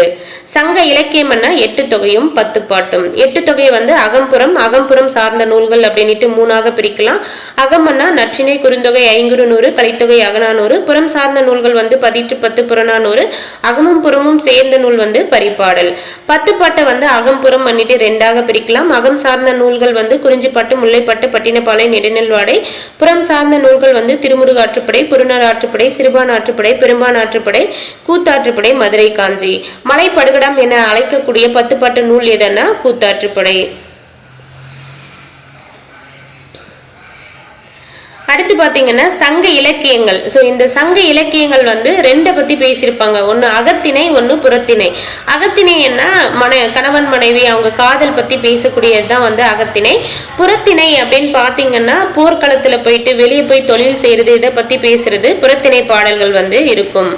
சங்க இலக்கியம்னா 8 தொகையும் 10 பாட்டும். 8 தொகையை வந்து அகம்புறம் சார்ந்த நூல்கள் அப்படின்ட்டு 3ஆக பிரிக்கலாம். அகம்னா நற்றிணை, குறுந்தொகை, ஐங்குறுநூறு, கலித்தொகை, அகநானூறு. புறம் சார்ந்த நூல்கள் வந்து 10 புறநானூறு. அகமும் புறமும் சேர்ந்த நூல் வந்து பரிபாடல். 10 பாட்டை வந்து அகம்புறம் பண்ணிட்டு 2ஆக பிரிக்கலாம். அகம் சார்ந்த நூல்கள் வந்து குறிஞ்சிப்பாட்டு, முல்லைப்பாட்டு, பட்டினப்பாலை, நெடுநெல்வாடை. புறம் சார்ந்த நூல்கள் வந்து திருமுருக ஆற்றுப்படை, புறநார் ஆற்றுப்படை, சிறுபான் ஆற்றுப்படை, பெரும்பான் ஆற்றுப்படை, கூத்தாற்றுப்படை, மதுரை காஞ்சி. மலைப்படுகடம் என அழைக்கக்கூடிய 10 பாட்டு நூல் எதனா கூத்தாற்றுப்படை. அடுத்து பாத்தீங்கன்னா சங்க இலக்கியங்கள். இந்த சங்க இலக்கியங்கள் வந்து 2 பத்தி பேசியிருப்பாங்க. ஒன்னு அகத்திணை, ஒன்னு புறத்திணை. அகத்திணை என்ன கணவன் மனைவி அவங்க காதல் பத்தி பேசக்கூடியதுதான் வந்து அகத்திணை. புறத்திணை அப்படின்னு பாத்தீங்கன்னா போர்க்களத்துல போயிட்டு வெளியே போய் தொழில் செய்யறது, இதை பத்தி பேசுறது புறத்திணை பாடல்கள் வந்து இருக்கும்.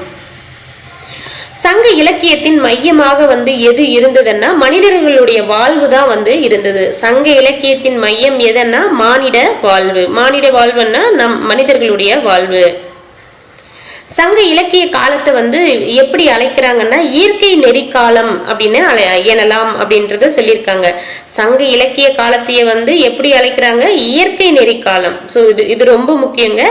சங்க இலக்கியத்தின் மையமாக வந்து எது இருந்ததுன்னா மனிதர்களுடைய வாழ்வு தான் வந்து இருந்தது. சங்க இலக்கியத்தின் மையம் எதன்னா மானிட வாழ்வு. மானிட வாழ்வுன்னா மனிதர்களுடைய வாழ்வு. சங்க இலக்கிய காலத்தை வந்து எப்படி அழைக்கிறாங்கன்னா இயற்கை நெறிக்காலம் அப்படின்னு எனலாம் அப்படின்றத சொல்லியிருக்காங்க. சங்க இலக்கிய காலத்தைய வந்து எப்படி அழைக்கிறாங்க? இயற்கை நெறிக்காலம். இது ரொம்ப முக்கியங்க.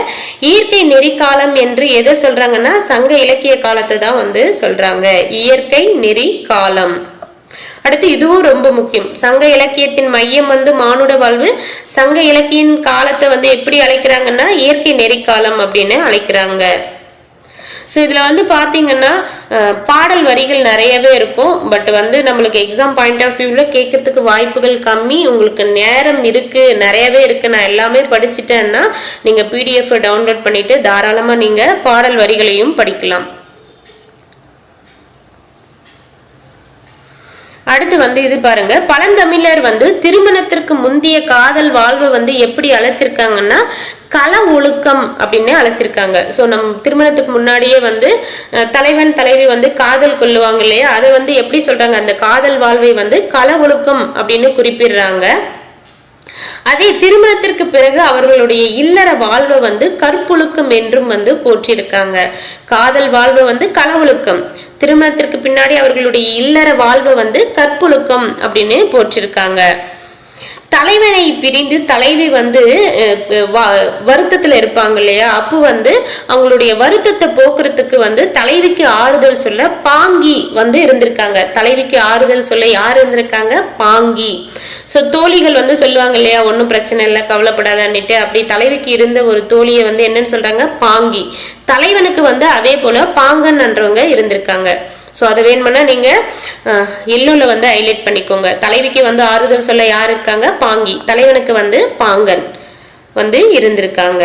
இயற்கை நெறிக்காலம் என்று எதை சொல்றாங்கன்னா சங்க இலக்கிய காலத்தை தான் வந்து சொல்றாங்க, இயற்கை நெறி காலம். அடுத்து இதுவும் ரொம்ப முக்கியம். சங்க இலக்கியத்தின் மையம் வந்து மானுட வாழ்வு. சங்க இலக்கிய காலத்தை வந்து எப்படி அழைக்கிறாங்கன்னா இயற்கை நெறிக்காலம் அப்படின்னு அழைக்கிறாங்க. இதுல வந்து பாத்தீங்கன்னா பாடல் வரிகள் நிறையவே இருக்கும். பட் வந்து நம்மளுக்கு எக்ஸாம் பாயிண்ட் ஆஃப் வியூல கேட்கறதுக்கு வாய்ப்புகள் கம்மி. உங்களுக்கு நேரம் இருக்கு, நிறையவே இருக்கு, நான் எல்லாமே படிச்சுட்டேன்னா நீங்க PDF டவுன்லோட் பண்ணிட்டு தாராளமா நீங்க பாடல் வரிகளையும் படிக்கலாம். அடுத்து வந்து இது பாருங்க, பழந்தமிழர் வந்து திருமணத்திற்கு முந்தைய காதல் வாழ்வு வந்து எப்படி அழைச்சிருக்காங்கன்னா கள ஒழுக்கம் அப்படின்னு அழைச்சிருக்காங்க. நம்ம திருமணத்துக்கு முன்னாடியே வந்து தலைவன் தலைவி வந்து காதல் கொள்ளுவாங்க இல்லையா, அதை வந்து எப்படி சொல்றாங்க, அந்த காதல் வாழ்வை வந்து கள ஒழுக்கம் அப்படின்னு குறிப்பிடுறாங்க. அதே திருமணத்திற்கு பிறகு அவர்களுடைய இல்லற வாழ்வை வந்து கற்பொழுக்கம் என்றும் வந்து போற்றிருக்காங்க. காதல் வாழ்வை வந்து கள ஒழுக்கம், திருமணத்திற்கு பின்னாடி அவர்களுடைய இல்லற வாழ்வை வந்து கற்பொழுக்கம் அப்படின்னு போற்றிருக்காங்க. தலைவனை பிரிந்து தலைவி வந்து வருத்தத்துல இருப்பாங்க இல்லையா, அப்போ வந்து அவங்களுடைய வருத்தத்தை போக்குறதுக்கு வந்து தலைவிக்கு ஆறுதல் சொல்ல பாங்கி வந்து இருந்திருக்காங்க. தலைவிக்கு ஆறுதல் சொல்ல யார் இருந்திருக்காங்க? பாங்கி. தோழிகள் வந்து சொல்லுவாங்க இல்லையா, ஒன்னும் பிரச்சனை இல்லை கவலைப்படாதான்னுட்டு. அப்படி தலைவிக்கு இருந்த ஒரு தோழியை வந்து என்னன்னு சொல்றாங்க? பாங்கி. தலைவனுக்கு வந்து அதே போல பாங்கன்றவங்க இருந்திருக்காங்க. அதை வேணும்னா நீங்க எல்லோல வந்து ஹைலைட் பண்ணிக்கோங்க. தலைவிக்கு வந்து ஆறுதல் சொல்ல யார் இருக்காங்க? பாங்கி. தலைவனுக்கு வந்து பாங்கன் வந்து இருந்திருக்காங்க.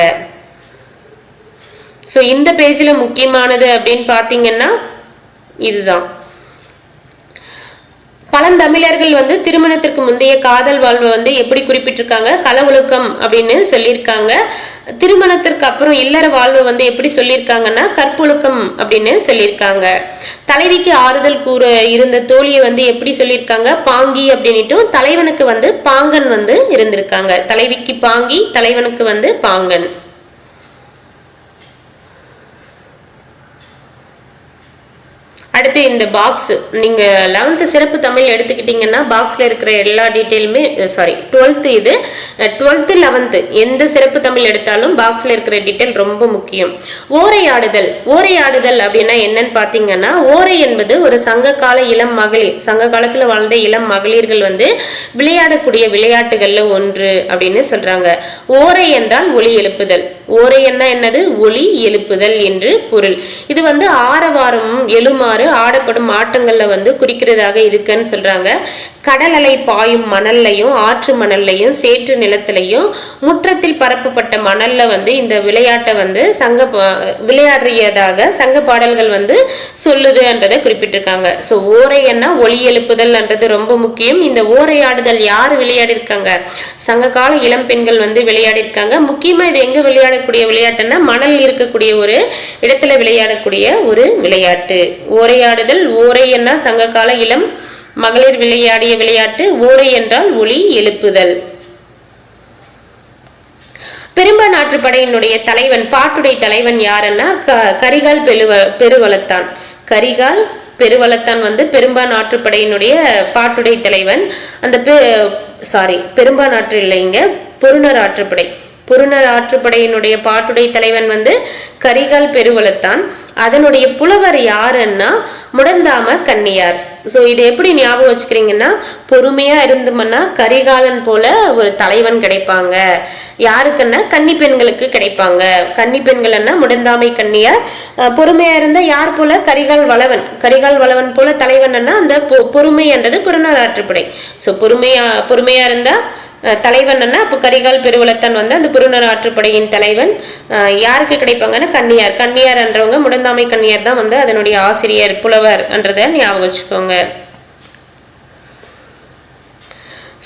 இந்த பேஜ்ல முக்கியமானது அப்படின்னு பாத்தீங்கன்னா இதுதான். பழந்தமிழர்கள் வந்து திருமணத்திற்கு முந்தைய காதல் வாழ்வை வந்து எப்படி குறிப்பிட்டிருக்காங்க? கள ஒழுக்கம் அப்படின்னு சொல்லியிருக்காங்க. திருமணத்திற்கு அப்புறம் இல்லற வாழ்வை வந்து எப்படி சொல்லியிருக்காங்கன்னா கற்பொழுக்கம் அப்படின்னு சொல்லியிருக்காங்க. தலைவிக்கு ஆறுதல் கூற இருந்த தோழியை வந்து எப்படி சொல்லியிருக்காங்க? பாங்கி அப்படின்னுட்டும். தலைவனுக்கு வந்து பாங்கன் வந்து இருந்திருக்காங்க. தலைவிக்கு பாங்கி, தலைவனுக்கு வந்து பாங்கன். அடுத்து இந்த பாக்ஸ், நீங்க 11th சிறப்பு தமிழ் எடுத்துக்கிட்டீங்கன்னா பாக்ஸ்ல இருக்கிற எல்லா டீட்டெயிலுமே 12th இது 12th 11th எந்த சிறப்பு தமிழ் எடுத்தாலும் பாக்ஸ்ல இருக்கிற டீட்டெயில் ரொம்ப முக்கியம். ஓரையாடுதல். ஓரையாடுதல் அப்படின்னா என்னன்னு பாத்தீங்கன்னா, ஓரை என்பது ஒரு சங்ககால இளம் மகளிர், சங்க காலத்துல வாழ்ந்த இளம் மகளிர்கள் வந்து விளையாடக்கூடிய விளையாட்டுகள்ல ஒன்று அப்படின்னு சொல்றாங்க. ஓரை என்றால் ஒலி எழுப்புதல். ஓரை என்னது? ஒலி எழுப்புதல் என்று பொருள். இது வந்து ஆரவாரமும் எழுமாறு ஆடப்படும் ஆட்டங்கள்ல வந்து குறிக்கிறதாக இருக்குன்னு சொல்றாங்க. கடல் அலை பாயும் மணல்லையும் ஆற்று மணல்லையும் சேற்று நிலத்திலையும் முற்றத்தில் பரப்பப்பட்ட நிரப்பப்பட்ட மணல்ல வந்து இந்த விளையாட்டை வந்து விளையாடியதாக சங்க பாடல்கள் வந்து சொல்லுதுன்றதை குறிப்பிட்டிருக்காங்க. ஸோ ஓரையன்னா ஒலி எழுப்புதல்ன்றது ரொம்ப முக்கியம். இந்த ஓரையாடுதல் யார் விளையாடி இருக்காங்க? சங்க கால இளம் பெண்கள் வந்து விளையாடி இருக்காங்க. முக்கியமா இது எங்க விளையாடக்கூடிய விளையாட்டுன்னா மணல் இருக்கக்கூடிய ஒரு இடத்துல விளையாடக்கூடிய ஒரு விளையாட்டு ஓரையாடுதல். ஓரையன்னா சங்க கால இளம் மகளிர் விளையாடிய விளையாட்டு. ஓரை என்றால் ஒலி எழுப்புதல். பெரும்பானாற்றுப்படையினுடைய தலைவன் பாட்டுடை தலைவன் யாருன்னா கரிகால் பெருவளத்தான். கரிகால் பெருவளத்தான் வந்து பெரும்பானாற்றுப்படையினுடைய பாட்டுடை தலைவன். அந்த பெரும்பானாற்று இல்லைங்க, பொருணர் ஆற்றுப்படை. பொருணர் ஆற்றுப்படையினுடைய பாட்டுடை தலைவன் வந்து கரிகால் பெருவளத்தான். அதனுடைய புலவர் யாருன்னா முடந்தாம கன்னியார். ஸோ இது எப்படி ஞாபகம் வச்சுக்கிறீங்கன்னா, பொறுமையா இருந்தோம்னா கரிகாலன் போல ஒரு தலைவன் கிடைப்பாங்க. யாருக்குன்னா கன்னி பெண்களுக்கு கிடைப்பாங்க. கன்னி பெண்கள்னா முடந்தாமை கன்னியார். பொறுமையா இருந்தா யார் போல? கரிகால் வளவன் போல தலைவன்னா அந்த பொறுமை என்றது புறநார் ஆற்றுப்படை. ஸோ பொறுமையா இருந்தா தலைவன்னா அப்போ கரிகால் பெருவளத்தான் வந்து அந்த புறநார் ஆற்றுப்படையின் தலைவன். யாருக்கு கிடைப்பாங்கன்னா கன்னியார் என்றவங்க முடந்தாமை கன்னியார் தான் வந்து அதனுடைய ஆசிரியர் புலவர் என்றதை ஞாபகம் வச்சுக்கோங்க.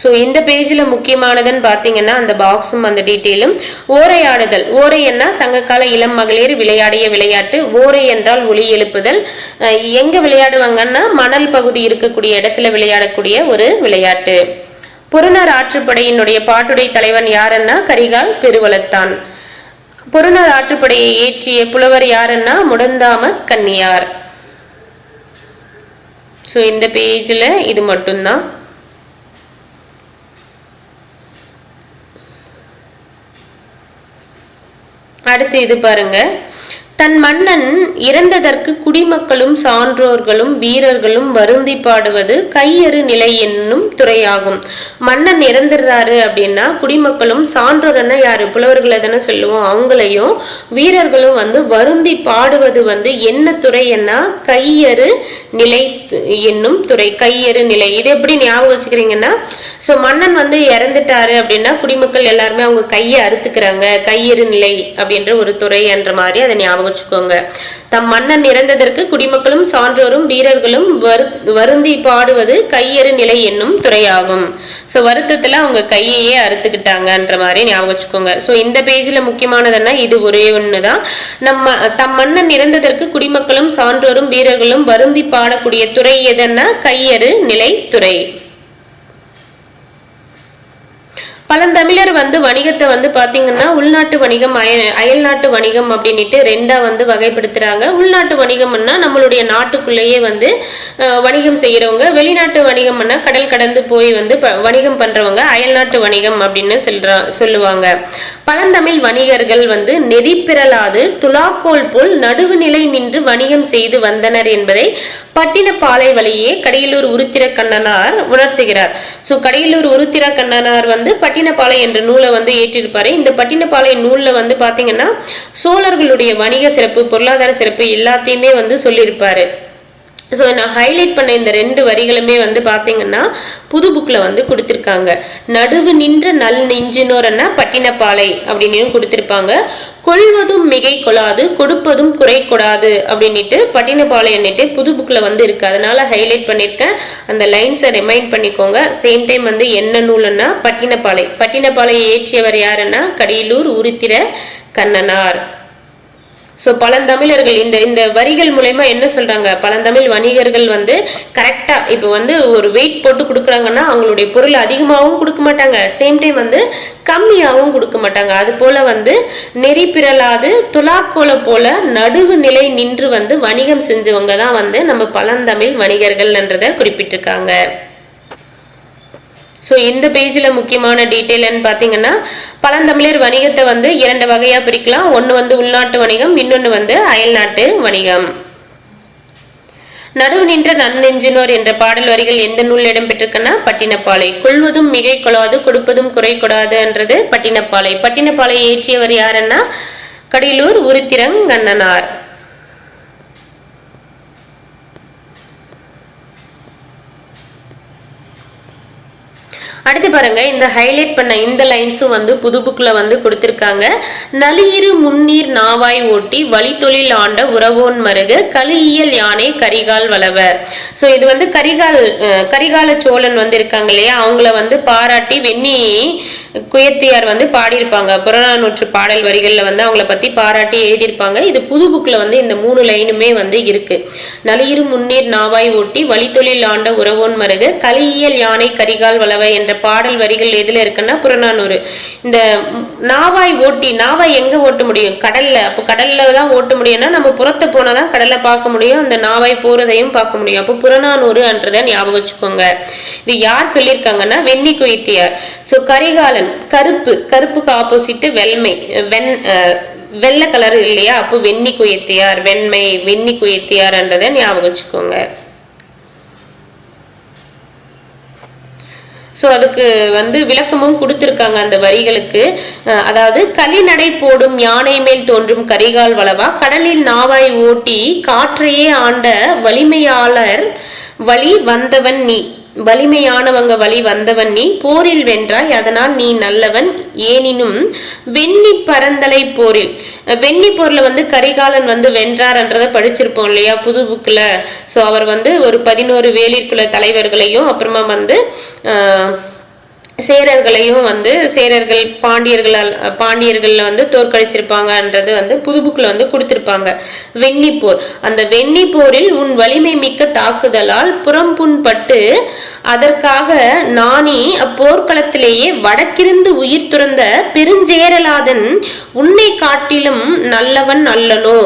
ஸோ இந்த பேஜில் முக்கியமானதுன்னு பார்த்தீங்கன்னா அந்த பாக்ஸும் அந்த டீட்டெயிலும். ஓரையாடுதல். ஓரைன்னா சங்ககால இளம் மகளிர் விளையாடிய விளையாட்டு. ஓரை என்றால் ஒலி எழுப்புதல். எங்க விளையாடுவாங்கன்னா மணல் பகுதி இருக்கக்கூடிய இடத்துல விளையாடக்கூடிய ஒரு விளையாட்டு. புறநார் ஆற்றுப்படையினுடைய பாட்டுடை தலைவன் யாருன்னா கரிகால் பெருவளத்தான். புறநார் ஆற்றுப்படையை ஏற்றிய புலவர் யாருன்னா முடந்தாம கன்னியார். ஸோ இந்த பேஜில் இது மட்டும்தான். அடுத்து இது பாருங்க. தன் மன்னன் இறந்ததற்கு குடிமக்களும் சான்றோர்களும் வீரர்களும் வருந்தி பாடுவது கையறு நிலை என்னும் துறையாகும். மன்னன் இறந்துடுறாரு அப்படின்னா குடிமக்களும் சான்றோர்னா யாரு? புலவர்களை தானே சொல்லுவோம். அவங்களையும் வீரர்களும் வந்து வருந்தி பாடுவது வந்து என்ன துறைன்னா கையறு நிலை என்னும் துறை. கையறு நிலை இது எப்படி ஞாபகம் வச்சுக்கிறீங்கன்னா, ஸோ மன்னன் வந்து இறந்துட்டாரு அப்படின்னா குடிமக்கள் எல்லாருமே அவங்க கையை அறுத்துக்கிறாங்க. கையறு நிலை அப்படின்ற ஒரு துறை என்ற மாதிரி அதை ஞாபகம் வச்சுக்கோங்க. தம் மன்னன் இறந்ததற்கு குடிமக்களும் சான்றோரும் வீரர்களும் வருந்தி பாடுவது கையறு நிலை என்னும் துறையாகும். ஸோ வருத்தத்துல அவங்க கையையே அறுத்துக்கிட்டாங்கன்ற மாதிரி ஞாபகம் வச்சுக்கோங்க. ஸோ இந்த பேஜ்ல முக்கியமானதுன்னா இது ஒரே ஒண்ணுதான். தம் மன்னன் இறந்ததற்கு குடிமக்களும் சான்றோரும் வீரர்களும் வருந்தி பாடக்கூடிய துறை எதுன்னா கையறு நிலை துறை. பழந்தமிழர் வந்து வணிகத்தை வந்து பாத்தீங்கன்னா உள்நாட்டு வணிகம் அயல்நாட்டு வணிகம் அப்படின்ட்டு ரெண்டா வந்து வகைப்படுத்துறாங்க. உள்நாட்டு வணிகம்னா நம்மளுடைய நாட்டுக்குள்ளேயே வந்து வணிகம் செய்யறவங்க, வெளிநாட்டு வணிகம்னா கடல் கடந்து போய் வந்து வணிகம் பண்றவங்க அயல்நாட்டு வணிகம் அப்படின்னு சொல்லுவாங்க. பழந்தமிழ் வணிகர்கள் வந்து நெறி பிறலாது துலாக்கோல் போல் நடுவுநிலை நின்று வணிகம் செய்து வந்தனர் என்பதை பட்டினப்பாலை வழியே கடியலூர் உருத்திர கண்ணனார் உணர்த்துகிறார். ஸோ கடியலூர் உருத்திர கண்ணனார் வந்து பட்டினப்பாலை என்ற நூலை வந்து ஏற்றிருப்பாரு. இந்த பட்டினப்பாலை நூல்ல வந்து பாத்தீங்கன்னா சோழர்களுடைய வணிக சிறப்பு, பொருளாதார சிறப்பு எல்லாத்தையுமே வந்து சொல்லியிருப்பாரு. ஸோ நான் ஹைலைட் பண்ண இந்த ரெண்டு வரிகளுமே வந்து பார்த்தீங்கன்னா புது புக்கில் வந்து கொடுத்துருக்காங்க. நடுவு நின்ற நல் நெஞ்சினோர்னா பட்டினப்பாலை அப்படின்னு கொடுத்துருப்பாங்க. கொள்வதும் மிகை கொள்ளாது கொடுப்பதும் குறை கொடாது அப்படின்ட்டு பட்டினப்பாலை என்னட்டு புது புக்கில் வந்து இருக்கு. அதனால ஹைலைட் பண்ணியிருக்கேன். அந்த லைன்ஸை ரிமைண்ட் பண்ணிக்கோங்க. சேம் டைம் வந்து என்ன நூலுன்னா பட்டினப்பாலை. பட்டினப்பாலையை ஏற்றியவர் யாருன்னா கடியலூர் உருத்திர கண்ணனார். ஸோ பழந்தமிழர்கள் இந்த வரிகள் மூலயமா என்ன சொல்றாங்க, பழந்தமிழ் வணிகர்கள் வந்து கரெக்டா இப்போ வந்து ஒரு வெயிட் போட்டு கொடுக்குறாங்கன்னா அவங்களுடைய பொருள் அதிகமாகவும் கொடுக்க மாட்டாங்க, சேம் டைம் வந்து கம்மியாகவும் கொடுக்க மாட்டாங்க. அது போல வந்து நெறி பிறலாது துலாக்கோல போல நடுவு நிலை நின்று வந்து வணிகம் செஞ்சவங்க தான் வந்து நம்ம பழந்தமிழ் வணிகர்கள்ன்றதை குறிப்பிட்டிருக்காங்க. ஸோ இந்த பேஜில் முக்கியமான டீட்டெயில்னு பார்த்தீங்கன்னா பழந்தமிழர் வணிகத்தை வந்து இரண்டு வகையாக பிரிக்கலாம். ஒன்று வந்து உள்நாட்டு வணிகம், இன்னொன்று வந்து அயல்நாட்டு வணிகம். நடுவு நின்ற நன்னெஞ்சினோர் என்ற பாடல் வரிகள் எந்த நூல் இடம்பெற்றிருக்குன்னா பட்டினப்பாலை. கொள்வதும் மிகை கொள்ளாது கொடுப்பதும் குறை கொடாதுன்றது பட்டினப்பாலை. பட்டினப்பாலை ஏற்றியவர் யாருன்னா கடியலூர் உருத்திரங்கண்ணனார். அடுத்து பாருங்க, இந்த ஹைலைட் பண்ண இந்த லைன்ஸும் வந்து புது புக்ல வந்து கொடுத்திருக்காங்க. நளியிரு முன்னீர் நாவாய் ஓட்டி வழித்தொழில் ஆண்ட உறவோன் மருக கலியியல் யானை கரிகால் வளவர். ஸோ இது வந்து கரிகால சோழன் வந்து இருக்காங்க இல்லையா, அவங்கள வந்து பாராட்டி வெண்ணி குயத்தியார் வந்து பாடியிருப்பாங்க. புறநானூற்று பாடல் வரிகள்ல வந்து அவங்கள பத்தி பாராட்டி எழுதியிருப்பாங்க. இது புது புக்ல வந்து இந்த 3 லைனுமே வந்து இருக்கு. நளியிரு முன்னீர் நாவாய் ஓட்டி வழித்தொழில் ஆண்ட உறவோன் மருக கலியியல் யானை கரிகால் வளவை என்ற பாடல் வரிகள் எதுல இருக்குன்னா புறநானூறு. இந்த நாவாய் ஓட்டி, நாவாய் எங்க ஓட்ட முடியும்? கடல்ல. அப்போ கடல்ல தான் ஓட்ட முடியும்னா நம்ம புறத்தை போனாதான் கடல்ல பார்க்க முடியும், அந்த நாவாய் போறதையும் பார்க்க முடியும். அப்போ புறநானூறு என்றதை ஞாபகம் வச்சுக்கோங்க. இது யார் சொல்லியிருக்காங்கன்னா வெண்ணி குயத்தியார். ஸோ கரிகாலன் கருப்புக்கு ஆப்போசிட் வெண்மை, வெள்ளை கலர் இல்லையா, அப்போ வெண்ணி குயத்தியார், வெண்மை வெண்ணி குயத்தியார் என்றதை ஞாபகம் வச்சுக்கோங்க. ஸோ அதுக்கு வந்து விளக்கமும் கொடுத்துருக்காங்க அந்த வரிகளுக்கு. அதாவது களிநடை போடும் யானை மேல் தோன்றும் கரிகால் வளவா, கடலில் நாவாய் ஓட்டி காற்றையே ஆண்ட வலிமையாளர் வழி வந்தவன் நீ, வலிமையானவங்க வழி வந்தவன் நீ, போரில் வென்றாய் அதனால் நீ நல்லவன், ஏனினும் வெண்ணி பரந்தலை போரில். வெண்ணி போர்ல வந்து கரிகாலன் வந்து வென்றார்ன்றதை படிச்சிருப்போம் இல்லையா புது புக்ல. ஸோ அவர் வந்து ஒரு 11 வேளிர்குல தலைவர்களையும் அப்புறமா வந்து சேரர்களையும் வந்து சேரர்கள் பாண்டியர்கள்ல வந்து தோற்கடிச்சிருப்பாங்கன்றது வந்து புது புக்ல வந்து கொடுத்திருப்பாங்க. வெண்ணிப்போர், அந்த வெண்ணிப்போரில் உன் வலிமை மிக்க தாக்குதலால் புறம் புண்பட்டு அதற்காக நானே அப்போர்க்களத்திலேயே வடக்கிருந்து உயிர் துறந்த பெருஞ்சேரலாதன் உன்னை காட்டிலும் நல்லவன் அல்லனோ.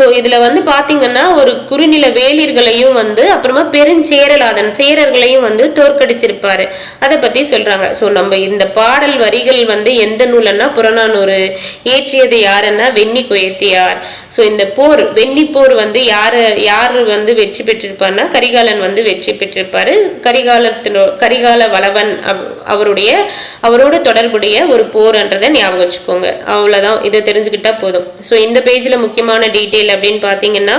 ஸோ இதுல வந்து பாத்தீங்கன்னா ஒரு குறுநில வேளிர்களையும் வந்து அப்புறமா பெருஞ்சேரலாதன் சேரர்களையும் வந்து தோற்கடிச்சிருப்பாரு, அதை பத்தி சொல்றாங்க. ஸோ நம்ம இந்த பாடல் வரிகள் வந்து எந்த நூலன்னா புறநானூறு. இயற்றியது யாருன்னா வெண்ணி குயத்தியார். ஸோ இந்த போர் வெண்ணி போர் வந்து யாரு வந்து வெற்றி பெற்றிருப்பார்னா கரிகாலன் வந்து வெற்றி பெற்றிருப்பாரு. கரிகால வளவன் அவரோட தொடர்புடைய ஒரு போர்ன்றதை ஞாபகம் வச்சுக்கோங்க. அவ்வளவுதான், இதை தெரிஞ்சுக்கிட்டா போதும். ஸோ இந்த பேஜ்ல முக்கியமான டீட்டெயில் அப்படின்னு பாத்தீங்கன்னா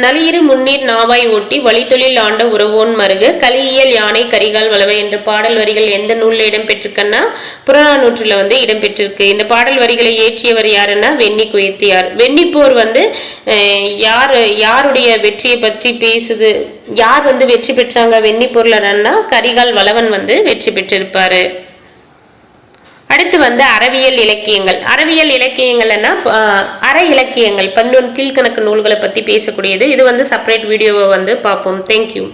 நளியிரு முன்னீர் நாவாய் ஓட்டி வழித்தொழில் ஆண்ட உறவோன் மருக கலியியல் யானை கரிகால் வளவை என்ற பாடல் வரிகள் எந்த நூல்ல இடம்பெற்றிருக்குன்னா புறநானூற்றுல வந்து இடம்பெற்றிருக்கு. இந்த பாடல் வரிகளை இயற்றியவர் யாருன்னா வெண்ணி குயத்தியார். வெண்ணிப்போர் வந்து யாருடைய வெற்றியை பற்றி பேசுது, யார் வந்து வெற்றி பெற்றாங்க வெண்ணிப்போர்லன்னா கரிகால் வளவன் வந்து வெற்றி பெற்றிருப்பாரு. அடுத்து வந்து அறிவியல் இலக்கியங்கள்னா அற இலக்கியங்கள் 11 கீழ்கணக்கு நூல்களை பத்தி பேசக்கூடியது. இது வந்து செப்பரேட் வீடியோவை வந்து பார்ப்போம். தேங்க்யூ.